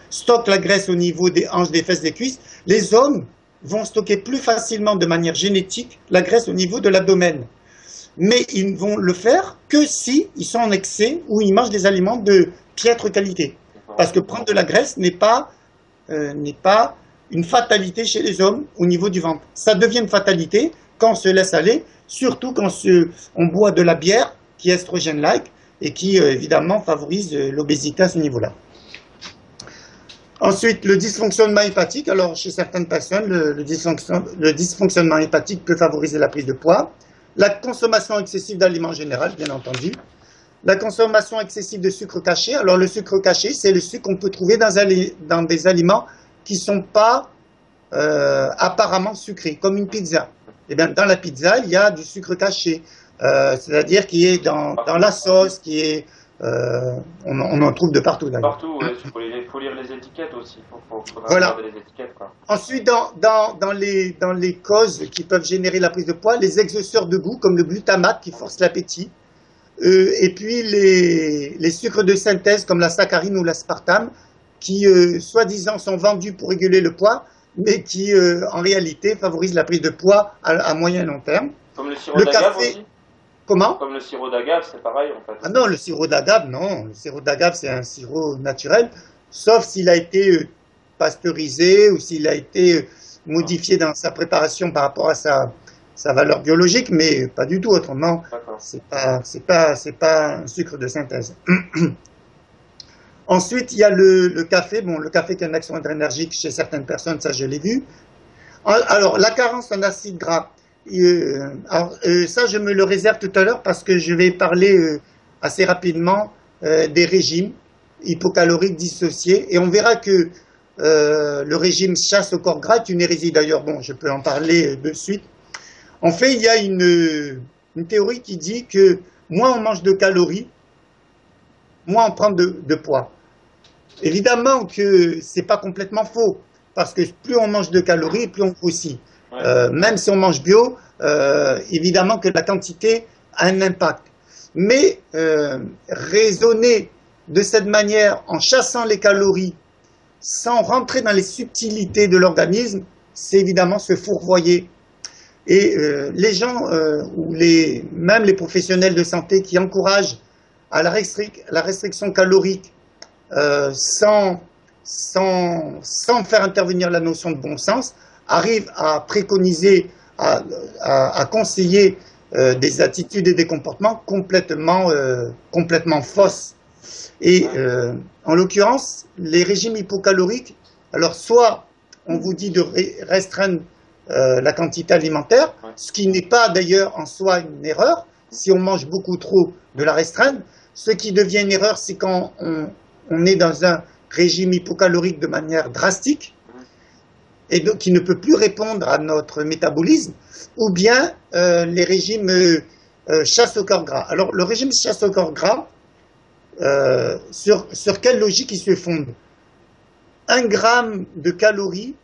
stockent la graisse au niveau des hanches, des fesses, des cuisses, les hommes vont stocker plus facilement de manière génétique la graisse au niveau de l'abdomen. Mais ils ne vont le faire que si ils sont en excès ou ils mangent des aliments de piètre qualité. Parce que prendre de la graisse n'est pas une fatalité chez les hommes au niveau du ventre. Ça devient une fatalité quand on se laisse aller, surtout quand on boit de la bière qui est estrogène-like et qui évidemment favorise l'obésité à ce niveau-là. Ensuite, le dysfonctionnement hépatique. Alors, chez certaines personnes, le dysfonctionnement hépatique peut favoriser la prise de poids. La consommation excessive d'aliments en général, bien entendu. La consommation excessive de sucre caché. Alors, le sucre caché, c'est le sucre qu'on peut trouver dans des aliments qui ne sont pas apparemment sucrés, comme une pizza. Eh bien, dans la pizza, il y a du sucre caché, c'est-à-dire qui est dans la sauce, qui est... on en trouve de partout. Partout, il faut lire les étiquettes aussi. Faut voilà. regarder les étiquettes, quoi. Ensuite, dans les causes qui peuvent générer la prise de poids, les exhausteurs de goût, comme le glutamate qui force l'appétit, et puis les sucres de synthèse, comme la saccharine ou l'aspartame, qui, soi-disant, sont vendus pour réguler le poids, mais qui, en réalité, favorisent la prise de poids à moyen et long terme. Comme le sirop d'agave aussi. Comment? Comme le sirop d'agave, c'est pareil en fait. Ah non, le sirop d'agave, non. Le sirop d'agave, c'est un sirop naturel, sauf s'il a été pasteurisé ou s'il a été modifié dans sa préparation par rapport à sa valeur biologique, mais pas du tout. Autrement, c'est pas un sucre de synthèse. Ensuite, il y a le café. Bon, le café qui a une action adrénergique chez certaines personnes, ça je l'ai vu. Alors, la carence en acides gras, ça, je me le réserve tout à l'heure parce que je vais parler assez rapidement des régimes hypocaloriques dissociés. Et on verra que le régime chasse au corps gras est une hérésie. D'ailleurs, bon, je peux en parler de suite. En fait, il y a une théorie qui dit que moins on mange de calories, moins on prend de poids. Évidemment que c'est pas complètement faux, parce que plus on mange de calories, plus on grossit. Ouais. Même si on mange bio, évidemment que la quantité a un impact. Mais raisonner de cette manière, en chassant les calories, sans rentrer dans les subtilités de l'organisme, c'est évidemment se fourvoyer. Et les gens, même les professionnels de santé qui encouragent à la restriction calorique sans faire intervenir la notion de bon sens, arrivent à préconiser, à conseiller des attitudes et des comportements complètement fausses. Et en l'occurrence, les régimes hypocaloriques, alors soit on vous dit de restreindre la quantité alimentaire, ce qui n'est pas d'ailleurs en soi une erreur, si on mange beaucoup trop, de la restreindre. Ce qui devient une erreur, c'est quand on est dans un régime hypocalorique de manière drastique, et donc qui ne peut plus répondre à notre métabolisme, ou bien les régimes chasse au corps gras. Alors le régime chasse au corps gras, sur quelle logique il se fonde? 1 gramme de calories,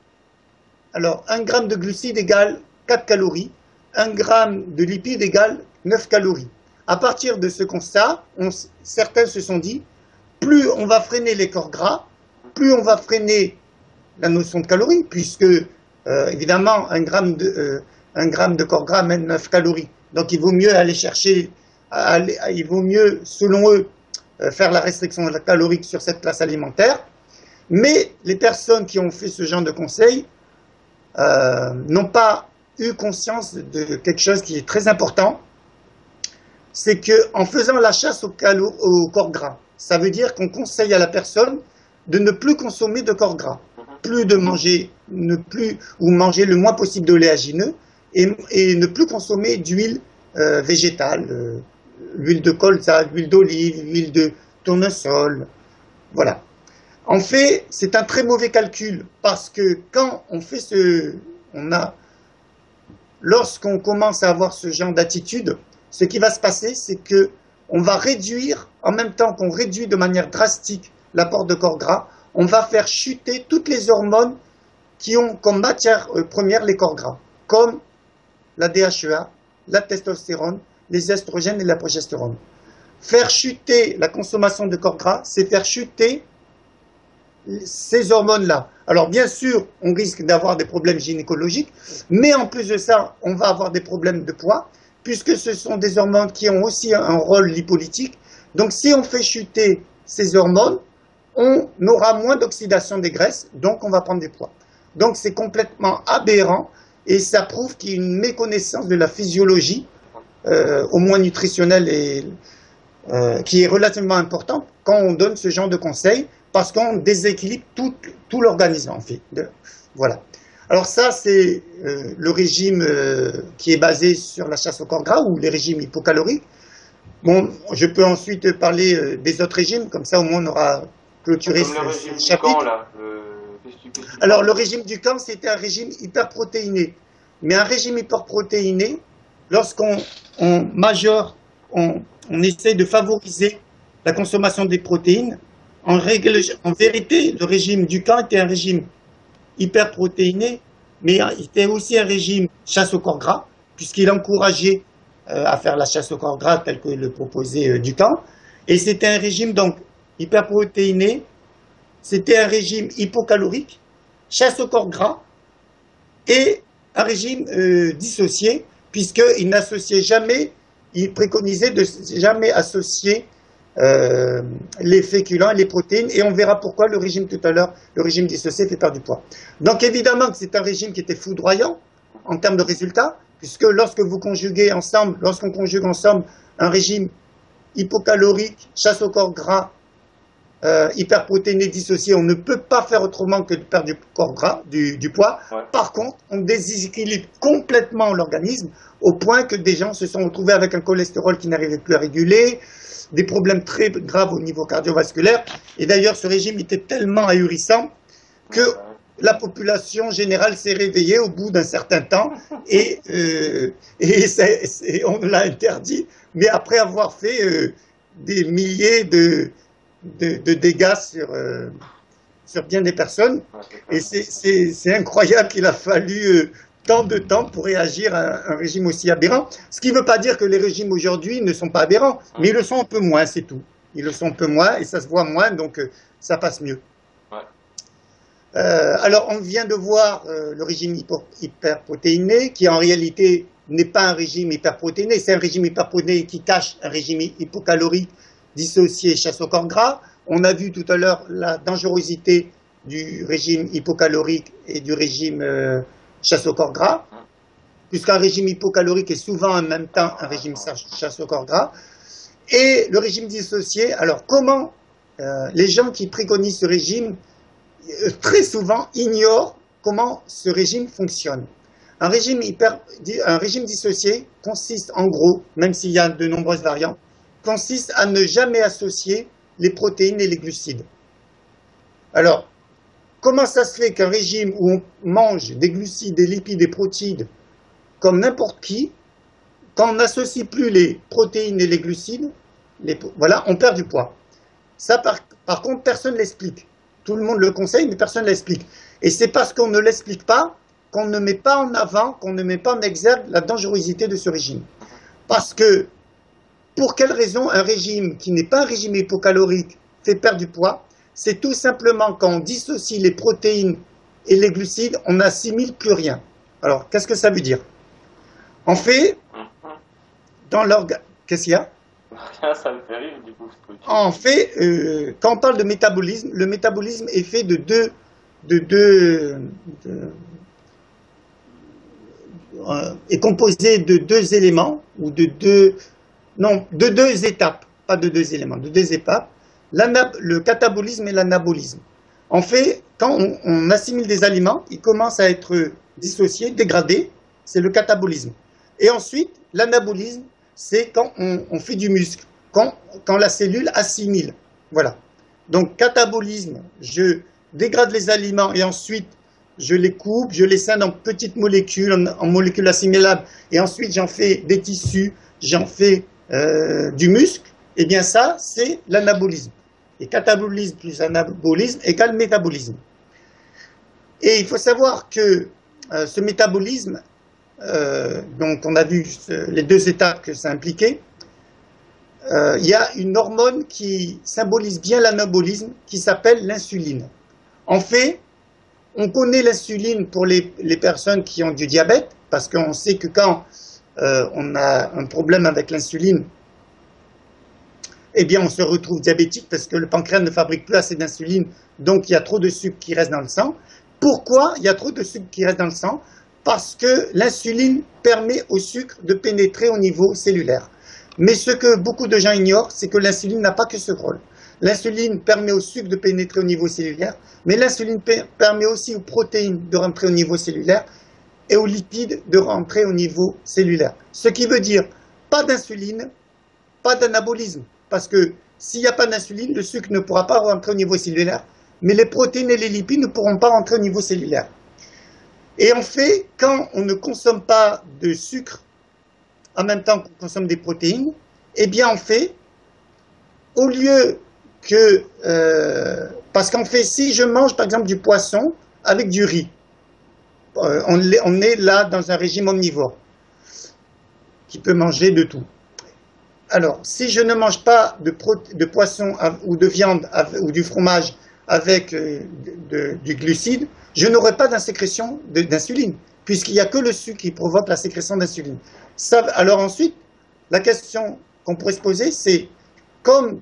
alors 1 gramme de glucides égale 4 calories, 1 gramme de lipides égale 9 calories. À partir de ce constat, certains se sont dit, plus on va freiner les corps gras, plus on va freiner la notion de calories, puisque évidemment un gramme de corps gras amène 9 calories. Donc il vaut mieux aller chercher, il vaut mieux, selon eux, faire la restriction calorique sur cette classe alimentaire. Mais les personnes qui ont fait ce genre de conseils n'ont pas eu conscience de quelque chose qui est très important, c'est qu'en faisant la chasse au corps gras, ça veut dire qu'on conseille à la personne de ne plus consommer de corps gras, manger le moins possible d'oléagineux et ne plus consommer d'huile végétale, l'huile de colza, l'huile d'olive, l'huile de tournesol, voilà. En fait, c'est un très mauvais calcul parce que quand on fait lorsqu'on commence à avoir ce genre d'attitude, ce qui va se passer, c'est que on va réduire, en même temps qu'on réduit de manière drastique l'apport de corps gras, on va faire chuter toutes les hormones qui ont comme matière première les corps gras, comme la DHEA, la testostérone, les estrogènes et la progestérone. Faire chuter la consommation de corps gras, c'est faire chuter ces hormones-là. Alors bien sûr, on risque d'avoir des problèmes gynécologiques, mais en plus de ça, on va avoir des problèmes de poids, puisque ce sont des hormones qui ont aussi un rôle lipolytique. Donc si on fait chuter ces hormones, on aura moins d'oxydation des graisses, donc on va prendre du poids. Donc c'est complètement aberrant, et ça prouve qu'il y a une méconnaissance de la physiologie, au moins nutritionnelle, qui est relativement importante quand on donne ce genre de conseils, parce qu'on déséquilibre tout l'organisme, en fait. Voilà. Alors ça, c'est le régime qui est basé sur la chasse au corps gras, ou les régimes hypocaloriques. Bon, je peux ensuite parler des autres régimes, comme ça au moins on aura clôturé ce chapitre. Alors le régime du camp, c'était un régime hyperprotéiné. Mais un régime hyperprotéiné, lorsqu'on majore, on essaie de favoriser la consommation des protéines. En vérité, le régime du camp était un régime hyperprotéiné, mais il était aussi un régime chasse au corps gras, puisqu'il encourageait à faire la chasse au corps gras tel que le proposait Ducamp. Et c'était un régime donc hyperprotéiné, c'était un régime hypocalorique, chasse au corps gras, et un régime dissocié, puisqu'il n'associait jamais, il préconisait de jamais associer les féculents et les protéines, et on verra pourquoi le régime tout à l'heure, le régime dissocié fait perdre du poids. Donc évidemment que c'est un régime qui était foudroyant en termes de résultats, puisque lorsqu'on conjugue ensemble un régime hypocalorique, chasse au corps gras, hyperprotéinés dissociés, on ne peut pas faire autrement que de perdre du corps gras, du poids. Ouais. Par contre, on déséquilibre complètement l'organisme au point que des gens se sont retrouvés avec un cholestérol qui n'arrivait plus à réguler, des problèmes très graves au niveau cardiovasculaire. Et d'ailleurs, ce régime était tellement ahurissant que la population générale s'est réveillée au bout d'un certain temps et on l'a interdit, mais après avoir fait des milliers de dégâts sur bien des personnes. Et c'est incroyable qu'il a fallu tant de temps pour réagir à un régime aussi aberrant. Ce qui ne veut pas dire que les régimes aujourd'hui ne sont pas aberrants, mais ils le sont un peu moins, c'est tout. Ils le sont un peu moins et ça se voit moins, donc ça passe mieux. Alors, on vient de voir le régime hyperprotéiné, qui en réalité n'est pas un régime hyperprotéiné, c'est un régime hyperprotéiné qui cache un régime hypocalorique dissocié chasse au corps gras. On a vu tout à l'heure la dangerosité du régime hypocalorique et du régime chasse au corps gras, puisqu'un régime hypocalorique est souvent en même temps un régime chasse au corps gras. Et le régime dissocié, alors comment les gens qui préconisent ce régime très souvent ignorent comment ce régime fonctionne. Un régime dissocié consiste en gros, même s'il y a de nombreuses variantes, consiste à ne jamais associer les protéines et les glucides. Alors, comment ça se fait qu'un régime où on mange des glucides, des lipides, des protéines, comme n'importe qui, quand on n'associe plus les protéines et les glucides, voilà, on perd du poids. Ça, par contre, personne ne l'explique. Tout le monde le conseille, mais personne ne l'explique. Et c'est parce qu'on ne l'explique pas qu'on ne met pas en avant, qu'on ne met pas en exergue la dangerosité de ce régime. Parce que, pour quelle raison un régime qui n'est pas un régime hypocalorique fait perdre du poids? C'est tout simplement quand on dissocie les protéines et les glucides, on n'assimile plus rien. Alors, qu'est-ce que ça veut dire? En fait, dans l'organe... Qu'est-ce qu'il y a? Ça me fait rire du coup. En fait, quand on parle de métabolisme, le métabolisme est fait est composé de deux éléments, ou de deux étapes, pas de deux éléments, de deux étapes, le catabolisme et l'anabolisme. En fait, quand on assimile des aliments, ils commencent à être dissociés, dégradés, c'est le catabolisme. Et ensuite, l'anabolisme, c'est quand on fait du muscle, quand la cellule assimile. Voilà. Donc, catabolisme, je dégrade les aliments et ensuite je les coupe, je les scinde en petites molécules, en molécules assimilables, et ensuite j'en fais des tissus, j'en fais du muscle. Eh bien ça, c'est l'anabolisme. Et catabolisme plus anabolisme égale métabolisme. Et il faut savoir que ce métabolisme, donc on a vu les deux étapes que ça impliquait, il y a une hormone qui symbolise bien l'anabolisme qui s'appelle l'insuline. En fait, on connaît l'insuline pour les personnes qui ont du diabète, parce qu'on sait que quand on a un problème avec l'insuline, eh bien on se retrouve diabétique parce que le pancréas ne fabrique plus assez d'insuline, donc il y a trop de sucre qui reste dans le sang. Pourquoi il y a trop de sucre qui reste dans le sang? Parce que l'insuline permet au sucre de pénétrer au niveau cellulaire. Mais ce que beaucoup de gens ignorent, c'est que l'insuline n'a pas que ce rôle. L'insuline permet au sucre de pénétrer au niveau cellulaire, mais l'insuline permet aussi aux protéines de rentrer au niveau cellulaire et aux lipides de rentrer au niveau cellulaire. Ce qui veut dire pas d'insuline, pas d'anabolisme. Parce que s'il n'y a pas d'insuline, le sucre ne pourra pas rentrer au niveau cellulaire, mais les protéines et les lipides ne pourront pas rentrer au niveau cellulaire. Et en fait, quand on ne consomme pas de sucre en même temps qu'on consomme des protéines, eh bien en fait, au lieu que... parce qu'en fait, si je mange par exemple du poisson avec du riz, on est là dans un régime omnivore qui peut manger de tout. Alors, si je ne mange pas de poisson ou de viande ou du fromage avec du glucide, je n'aurai pas d'insécrétion d'insuline, puisqu'il n'y a que le sucre qui provoque la sécrétion d'insuline. Alors ensuite, la question qu'on pourrait se poser, c'est comme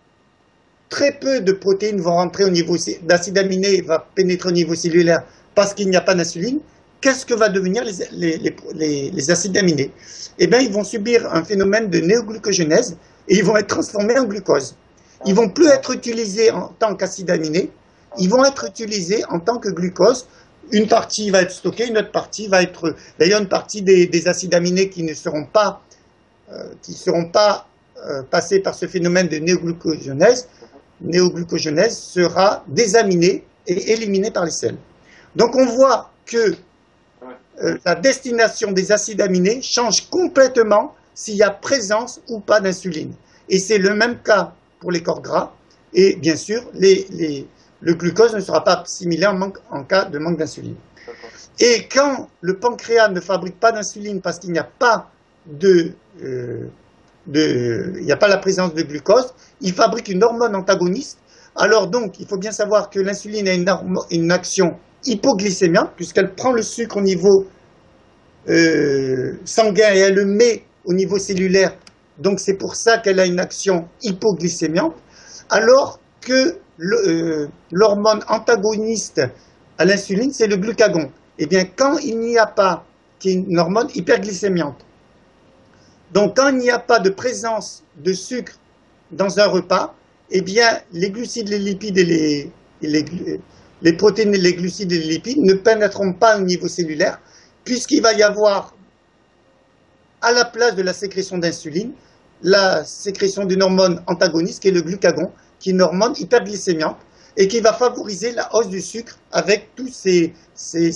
très peu de protéines vont rentrer au niveau d'acide aminé, va pénétrer au niveau cellulaire parce qu'il n'y a pas d'insuline, qu'est-ce que va devenir les acides aminés? Eh bien, ils vont subir un phénomène de néoglucogénèse et ils vont être transformés en glucose. Ils vont plus être utilisés en tant qu'acides aminés, ils vont être utilisés en tant que glucose. Une partie va être stockée, une autre partie va être... D'ailleurs, une partie des acides aminés qui ne seront pas, passés par ce phénomène de néoglucogenèse sera désaminée et éliminée par les selles. Donc on voit que la destination des acides aminés change complètement s'il y a présence ou pas d'insuline. Et c'est le même cas pour les corps gras. Et bien sûr, le glucose ne sera pas assimilé en cas de manque d'insuline. Et quand le pancréas ne fabrique pas d'insuline parce qu'il n'y a pas la présence de glucose, il fabrique une hormone antagoniste. Alors donc, il faut bien savoir que l'insuline a une action hypoglycémiante, puisqu'elle prend le sucre au niveau sanguin et elle le met au niveau cellulaire. Donc c'est pour ça qu'elle a une action hypoglycémiante, alors que l'hormone antagoniste à l'insuline, c'est le glucagon. Eh bien, quand il n'y a pas, qui est une hormone hyperglycémiante, donc quand il n'y a pas de présence de sucre dans un repas, eh bien, les glucides, les lipides et les protéines, les glucides et les lipides ne pénétreront pas au niveau cellulaire, puisqu'il va y avoir, à la place de la sécrétion d'insuline, la sécrétion d'une hormone antagoniste qui est le glucagon, qui est une hormone hyperglycémiante et qui va favoriser la hausse du sucre avec tous ces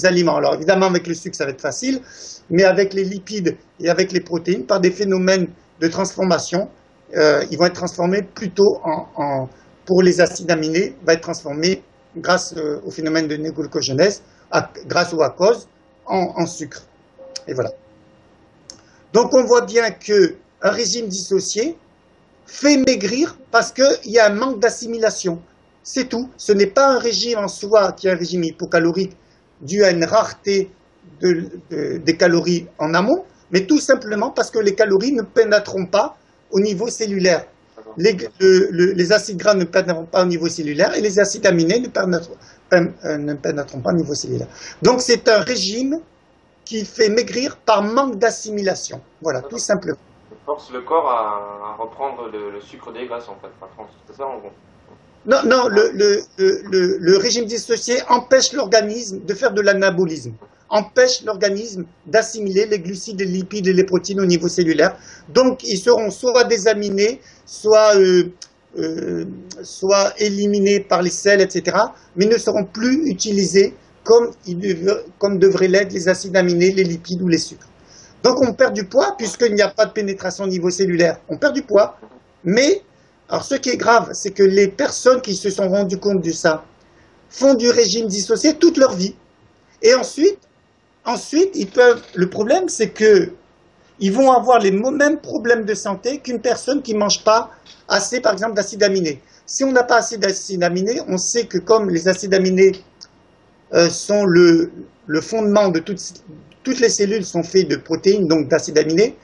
aliments. Alors évidemment, avec le sucre, ça va être facile, mais avec les lipides et avec les protéines, par des phénomènes de transformation, ils vont être transformés plutôt pour les acides aminés, va être transformé grâce au phénomène de néoglucogenèse, grâce ou à cause, en sucre. Et voilà. Donc on voit bien qu'un régime dissocié fait maigrir parce qu'il y a un manque d'assimilation. C'est tout. Ce n'est pas un régime en soi qui est un régime hypocalorique dû à une rareté des calories en amont, mais tout simplement parce que les calories ne pénétreront pas au niveau cellulaire. Les acides gras ne pénétreront pas au niveau cellulaire et les acides aminés ne pénétreront pas au niveau cellulaire. Donc c'est un régime qui fait maigrir par manque d'assimilation. Voilà, tout simplement. Force le corps à reprendre le sucre des graisses, en fait. C'est ça, en gros. Non, non, le régime dissocié empêche l'organisme de faire de l'anabolisme, empêche l'organisme d'assimiler les glucides, les lipides et les protéines au niveau cellulaire. Donc, ils seront soit désaminés, soit éliminés par les selles, etc., mais ne seront plus utilisés comme devraient l'être les acides aminés, les lipides ou les sucres. Donc, on perd du poids puisqu'il n'y a pas de pénétration au niveau cellulaire. On perd du poids, mais... Alors, ce qui est grave, c'est que les personnes qui se sont rendues compte de ça font du régime dissocié toute leur vie. Et ensuite le problème, c'est qu'ils vont avoir les mêmes problèmes de santé qu'une personne qui ne mange pas assez, par exemple, d'acides aminés. Si on n'a pas assez d'acides aminés, on sait que comme les acides aminés sont le fondement de toutes les cellules sont faites de protéines, donc d'acides aminés.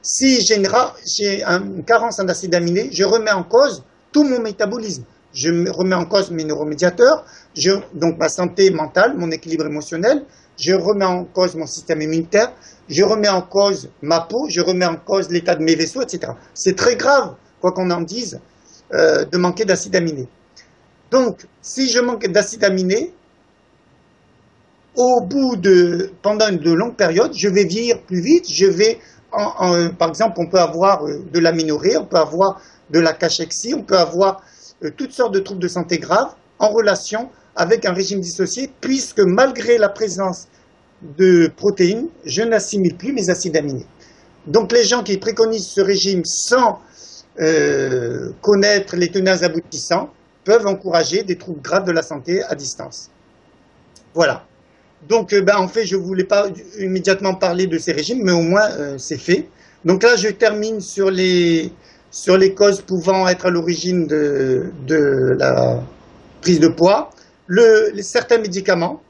Si j'ai une carence en acides aminés, je remets en cause tout mon métabolisme. Je remets en cause mes neuromédiateurs, donc ma santé mentale, mon équilibre émotionnel, je remets en cause mon système immunitaire, je remets en cause ma peau, je remets en cause l'état de mes vaisseaux, etc. C'est très grave, quoi qu'on en dise, de manquer d'acides aminés. Donc, si je manque d'acides aminés, pendant de longues périodes, je vais vieillir plus vite, par exemple, on peut avoir de l'aménorrhée, on peut avoir de la cachexie, on peut avoir toutes sortes de troubles de santé graves en relation avec un régime dissocié, puisque malgré la présence de protéines, je n'assimile plus mes acides aminés. Donc les gens qui préconisent ce régime sans connaître les tenants aboutissants peuvent encourager des troubles graves de la santé à distance. Voilà. Donc, en fait, je ne voulais pas immédiatement parler de ces régimes, mais au moins, c'est fait. Donc là, je termine sur les causes pouvant être à l'origine de la prise de poids. Certains médicaments,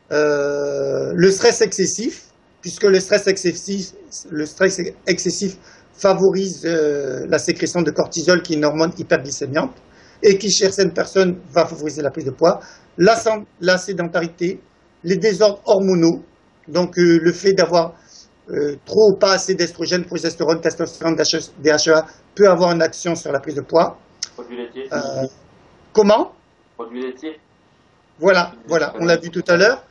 le stress excessif, puisque le stress excessif favorise la sécrétion de cortisol, qui est une hormone hyperglycémiante, et qui, chez certaines personnes, va favoriser la prise de poids. La sédentarité, les désordres hormonaux, donc le fait d'avoir trop ou pas assez d'estrogène, progestérone, testostérone, DHEA peut avoir une action sur la prise de poids. Produits laitiers. Comment? Produits laitiers. Voilà, on l'a vu tout à l'heure.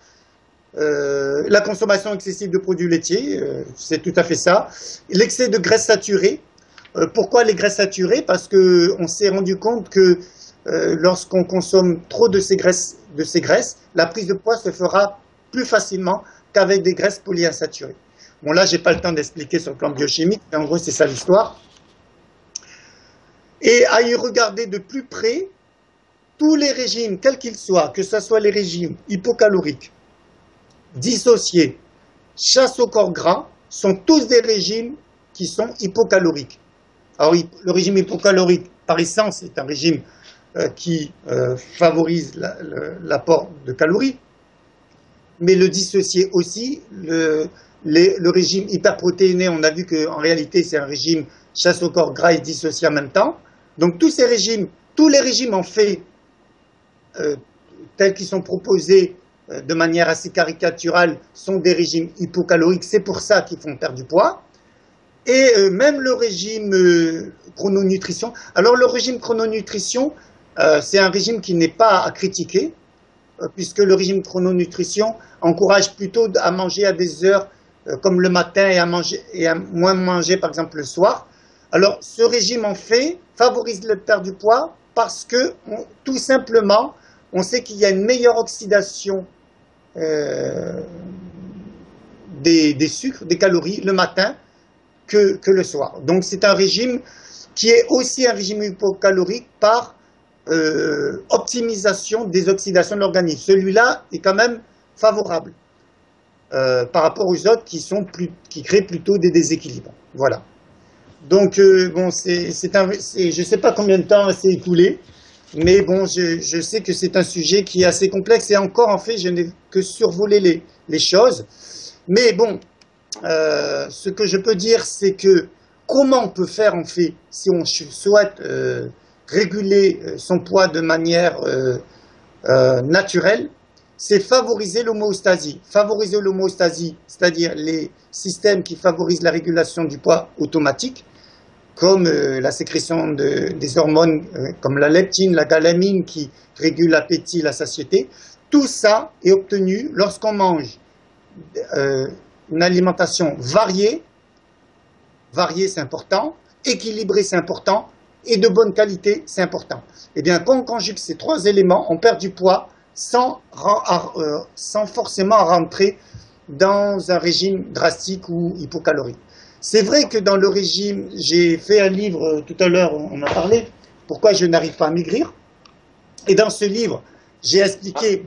La consommation excessive de produits laitiers, c'est tout à fait ça. L'excès de graisses saturées. Pourquoi les graisses saturées? Parce qu'on s'est rendu compte que lorsqu'on consomme trop de ces graisses, la prise de poids se fera plus facilement qu'avec des graisses polyinsaturées. Bon, là, j'ai pas le temps d'expliquer sur le plan biochimique, mais en gros, c'est ça l'histoire. Et à y regarder de plus près, tous les régimes, quels qu'ils soient, que ce soit les régimes hypocaloriques, dissociés, chasse au corps gras, sont tous des régimes qui sont hypocaloriques. Alors, le régime hypocalorique, par essence, est un régime qui favorise l'apport de calories, mais le dissocié aussi, le régime hyperprotéiné, on a vu qu'en réalité, c'est un régime chasse au corps gras et dissocié en même temps. Donc, tous les régimes en fait, tels qu'ils sont proposés de manière assez caricaturale, sont des régimes hypocaloriques, c'est pour ça qu'ils font perdre du poids. Et même le régime chrononutrition. Alors le régime chrononutrition, c'est un régime qui n'est pas à critiquer, puisque le régime chrononutrition encourage plutôt à manger à des heures comme le matin et à moins manger par exemple le soir. Alors ce régime en fait favorise le perte du poids parce que tout simplement on sait qu'il y a une meilleure oxydation des sucres, des calories le matin que le soir. Donc c'est un régime qui est aussi un régime hypocalorique par optimisation des oxydations de l'organisme. Celui-là est quand même favorable par rapport aux autres qui créent plutôt des déséquilibres. Voilà. Donc bon, je ne sais pas combien de temps s'est écoulé, mais bon, je sais que c'est un sujet qui est assez complexe et encore en fait, je n'ai que survolé les choses. Mais bon, ce que je peux dire, c'est que comment on peut faire en fait si on souhaite réguler son poids de manière naturelle, c'est favoriser l'homéostasie. Favoriser l'homéostasie, c'est-à-dire les systèmes qui favorisent la régulation du poids automatique, comme la sécrétion des hormones comme la leptine, la galamine qui régule l'appétit, la satiété. Tout ça est obtenu lorsqu'on mange une alimentation variée c'est important, équilibrée c'est important, et de bonne qualité c'est important. Et bien quand on conjugue ces trois éléments, on perd du poids sans forcément rentrer dans un régime drastique ou hypocalorique. C'est vrai que dans le régime, j'ai fait un livre tout à l'heure, on en parlait, pourquoi je n'arrive pas à maigrir. Et dans ce livre, j'ai expliqué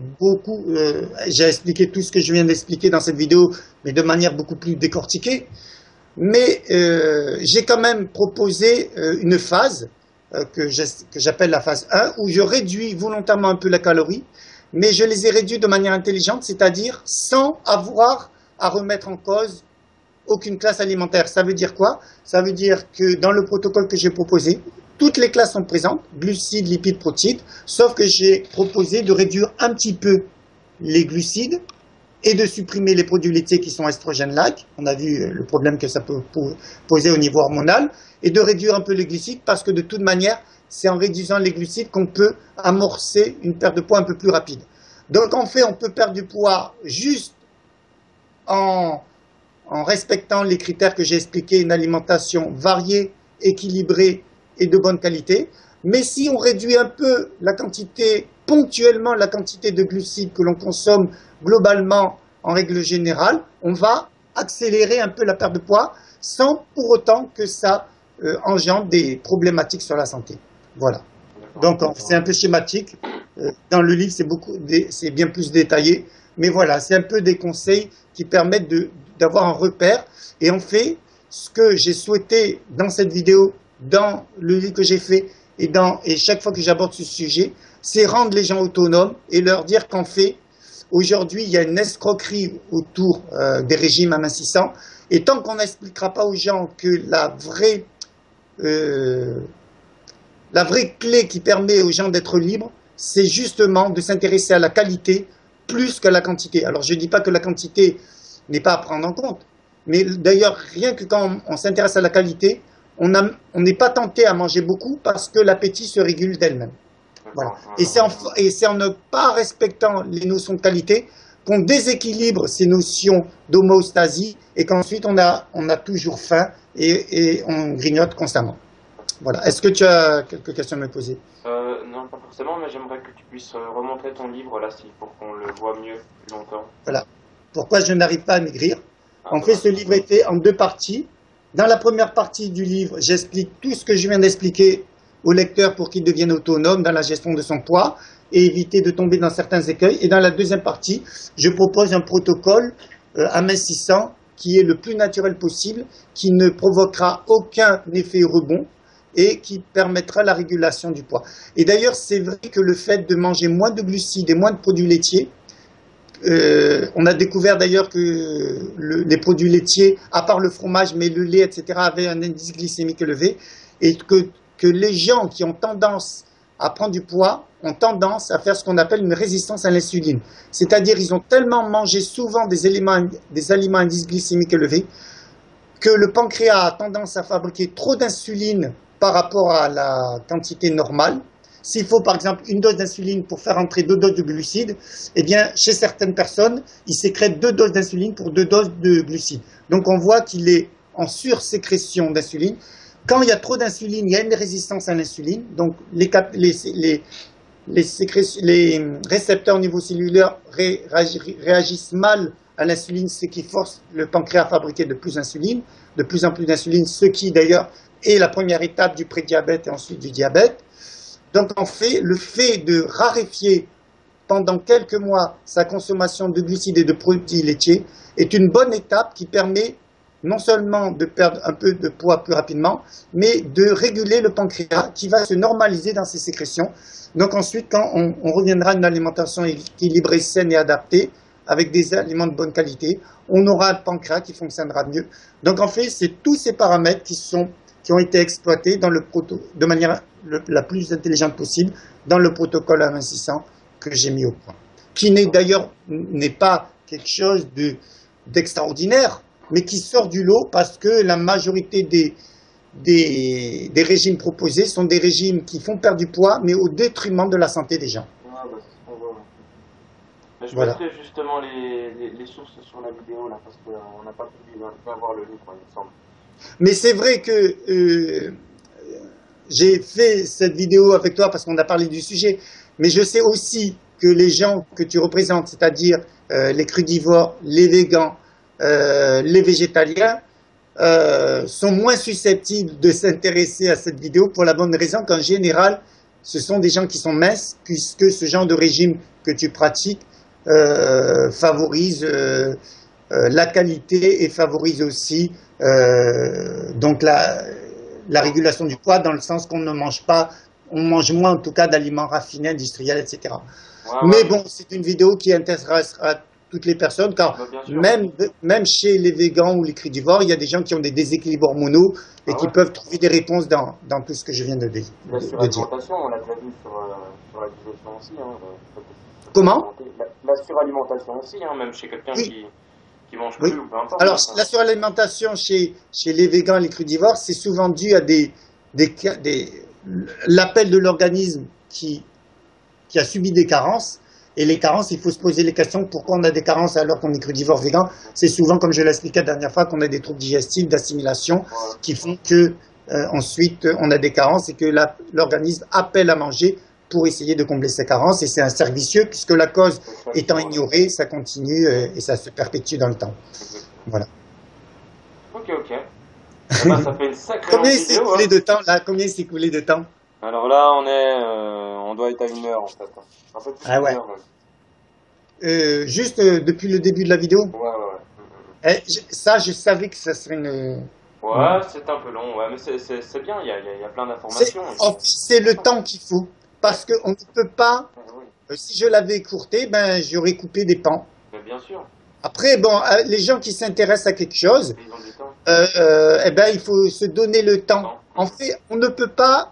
j'ai expliqué tout ce que je viens d'expliquer dans cette vidéo, mais de manière beaucoup plus décortiquée. Mais j'ai quand même proposé une phase que j'appelle la phase 1, où je réduis volontairement un peu la calorie, mais je les ai réduits de manière intelligente, c'est-à-dire sans avoir à remettre en cause aucune classe alimentaire. Ça veut dire quoi? Ça veut dire que dans le protocole que j'ai proposé, toutes les classes sont présentes, glucides, lipides, protides, sauf que j'ai proposé de réduire un petit peu les glucides et de supprimer les produits laitiers qui sont estrogènes-like. On a vu le problème que ça peut poser au niveau hormonal, et de réduire un peu les glucides parce que de toute manière, c'est en réduisant les glucides qu'on peut amorcer une perte de poids un peu plus rapide. Donc en fait, on peut perdre du poids juste en respectant les critères que j'ai expliqués, une alimentation variée, équilibrée et de bonne qualité. Mais si on réduit un peu ponctuellement la quantité de glucides que l'on consomme globalement en règle générale, on va accélérer un peu la perte de poids sans pour autant que ça engendre des problématiques sur la santé. Voilà. Donc c'est un peu schématique. Dans le livre, c'est bien plus détaillé. Mais voilà, c'est un peu des conseils qui permettent d'avoir un repère. Et en fait, ce que j'ai souhaité dans cette vidéo, dans le livre que j'ai fait, et chaque fois que j'aborde ce sujet, c'est rendre les gens autonomes et leur dire qu'en fait, aujourd'hui, il y a une escroquerie autour des régimes amincissants. Et tant qu'on n'expliquera pas aux gens que la vraie clé qui permet aux gens d'être libres, c'est justement de s'intéresser à la qualité plus qu'à la quantité. Alors je ne dis pas que la quantité n'est pas à prendre en compte, mais d'ailleurs rien que quand on s'intéresse à la qualité, on n'est pas tenté à manger beaucoup parce que l'appétit se régule d'elle-même. Voilà. Et c'est en ne pas respectant les notions de qualité qu'on déséquilibre ces notions d'homéostasie et qu'ensuite on a toujours faim et on grignote constamment. Voilà. Est-ce que tu as quelques questions à me poser? Non, pas forcément, mais j'aimerais que tu puisses remontrer ton livre là, pour qu'on le voit mieux plus longtemps. Voilà. Pourquoi je n'arrive pas à maigrir? En fait, Voilà. ce livre est fait en 2 parties. Dans la première partie du livre, j'explique tout ce que je viens d'expliquer au lecteur pour qu'il devienne autonome dans la gestion de son poids et éviter de tomber dans certains écueils. Et dans la deuxième partie, je propose un protocole amincissant qui est le plus naturel possible, qui ne provoquera aucun effet rebond et qui permettra la régulation du poids. Et d'ailleurs, c'est vrai que le fait de manger moins de glucides et moins de produits laitiers, on a découvert d'ailleurs que les produits laitiers, à part le fromage, mais le lait, etc., avaient un indice glycémique élevé, et que les gens qui ont tendance à prendre du poids ont tendance à faire ce qu'on appelle une résistance à l'insuline. C'est-à-dire ils ont tellement mangé souvent des aliments à indice glycémique élevé que le pancréas a tendance à fabriquer trop d'insuline par rapport à la quantité normale. S'il faut par exemple une dose d'insuline pour faire entrer 2 doses de glucides, eh bien chez certaines personnes, ils sécrètent 2 doses d'insuline pour 2 doses de glucides. Donc on voit qu'il est en sursécrétion d'insuline. Quand il y a trop d'insuline, il y a une résistance à l'insuline. Donc les récepteurs au niveau cellulaire réagissent mal à l'insuline, ce qui force le pancréas à fabriquer de plus en plus d'insuline, ce qui d'ailleurs est la première étape du prédiabète et ensuite du diabète. Donc en fait, le fait de raréfier pendant quelques mois sa consommation de glucides et de produits laitiers est une bonne étape qui permet non seulement de perdre un peu de poids plus rapidement, mais de réguler le pancréas qui va se normaliser dans ses sécrétions. Donc ensuite, quand on reviendra à une alimentation équilibrée, saine et adaptée, avec des aliments de bonne qualité, on aura un pancréas qui fonctionnera mieux. Donc en fait, c'est tous ces paramètres qui ont été exploités de manière la plus intelligente possible dans le protocole amincissant que j'ai mis au point. Qui n'est pas quelque chose d'extraordinaire, mais qui sort du lot parce que la majorité des régimes proposés sont des régimes qui font perdre du poids, mais au détriment de la santé des gens. Ah, bah, c'est ce qu'on voit. Mais je Voilà. mettrai justement les sources sur la vidéo là, parce qu'on n'a pas pu bien voir le livre, il me semble. Mais c'est vrai que j'ai fait cette vidéo avec toi parce qu'on a parlé du sujet, mais je sais aussi que les gens que tu représentes, c'est-à-dire les crudivores, les végans, les végétaliens, sont moins susceptibles de s'intéresser à cette vidéo pour la bonne raison qu'en général, ce sont des gens qui sont minces, puisque ce genre de régime que tu pratiques favorise la qualité et favorise aussi donc la régulation du poids dans le sens qu'on ne mange pas, on mange moins en tout cas d'aliments raffinés, industriels, etc. Mais bon, c'est une vidéo qui intéressera toutes les personnes, car même chez les végans ou les crudivores, il y a des gens qui ont des déséquilibres hormonaux et qui peuvent trouver des réponses dans tout ce que je viens de dire. La suralimentation, on l'a déjà vu sur la digestion aussi. Comment? La suralimentation aussi, même chez quelqu'un qui mange plus ou peu importe. Alors, la suralimentation chez les végans et les crudivores, c'est souvent dû à l'appel de l'organisme qui a subi des carences. Et les carences, il faut se poser les questions pourquoi on a des carences alors qu'on est crudivore végan. C'est souvent, comme je l'expliquais la dernière fois, qu'on a des troubles digestifs, d'assimilation, qui font que ensuite on a des carences et que l'organisme appelle à manger pour essayer de combler ces carences. Et c'est un cercle vicieux puisque la cause étant ignorée, ça continue et ça se perpétue dans le temps. Voilà. Ok. Ben, ça fait une sacrée Combien il s'est écoulé de temps là? Combien il s'est écoulé de temps? Alors là, on doit être à 1 heure en fait. Un peu plus ouais. Juste depuis le début de la vidéo? Ouais. Ça, je savais que ça serait une... Ouais, c'est un peu long, mais c'est bien, il y a plein d'informations. C'est le temps qu'il faut, parce qu'on ne peut pas... si je l'avais écourté, ben, j'aurais coupé des pans. Mais bien sûr. Après, bon, les gens qui s'intéressent à quelque chose, Ils ont du temps. eh ben, il faut se donner le temps. En fait, on ne peut pas...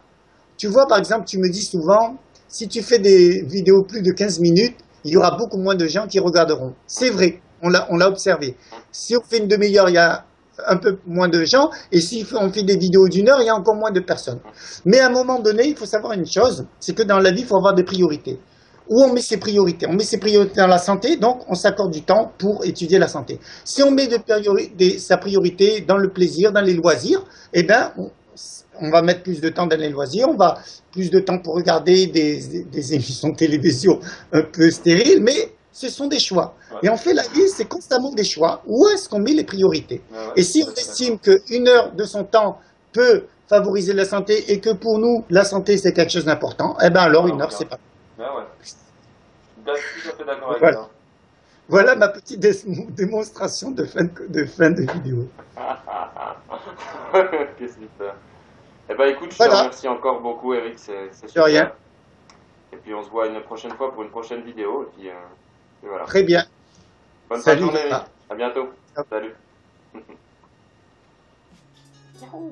Tu vois, par exemple, tu me dis souvent, si tu fais des vidéos plus de 15 minutes, il y aura beaucoup moins de gens qui regarderont. C'est vrai, on l'a observé. Si on fait une demi-heure, il y a un peu moins de gens. Et si on fait des vidéos d'1 heure, il y a encore moins de personnes. Mais à un moment donné, il faut savoir une chose, c'est que dans la vie, il faut avoir des priorités. Où on met ses priorités? On met ses priorités dans la santé, donc on s'accorde du temps pour étudier la santé. Si on met sa priorité dans le plaisir, dans les loisirs, eh ben, on va mettre plus de temps dans les loisirs, on va plus de temps pour regarder des émissions de télévision un peu stériles, mais ce sont des choix. Ouais. Et en fait, la vie, c'est constamment des choix. Où est-ce qu'on met les priorités? Ouais, ouais, Et si on estime qu'une heure de son temps peut favoriser la santé et que pour nous, la santé, c'est quelque chose d'important, eh ben alors une heure, c'est pas. Ah ouais. Je suis tout à fait d'accord avec Voilà. toi. Voilà ma petite démonstration de fin de vidéo. Ok, super. Eh ben écoute, je te Voilà. remercie encore beaucoup, Eric, c'est De super. rien. Et puis on se voit une prochaine fois pour une prochaine vidéo. Et puis voilà. Très bien. Bonne fin de Salut. journée, Eric. Laura. À bientôt. Ciao. Salut. Yahoo!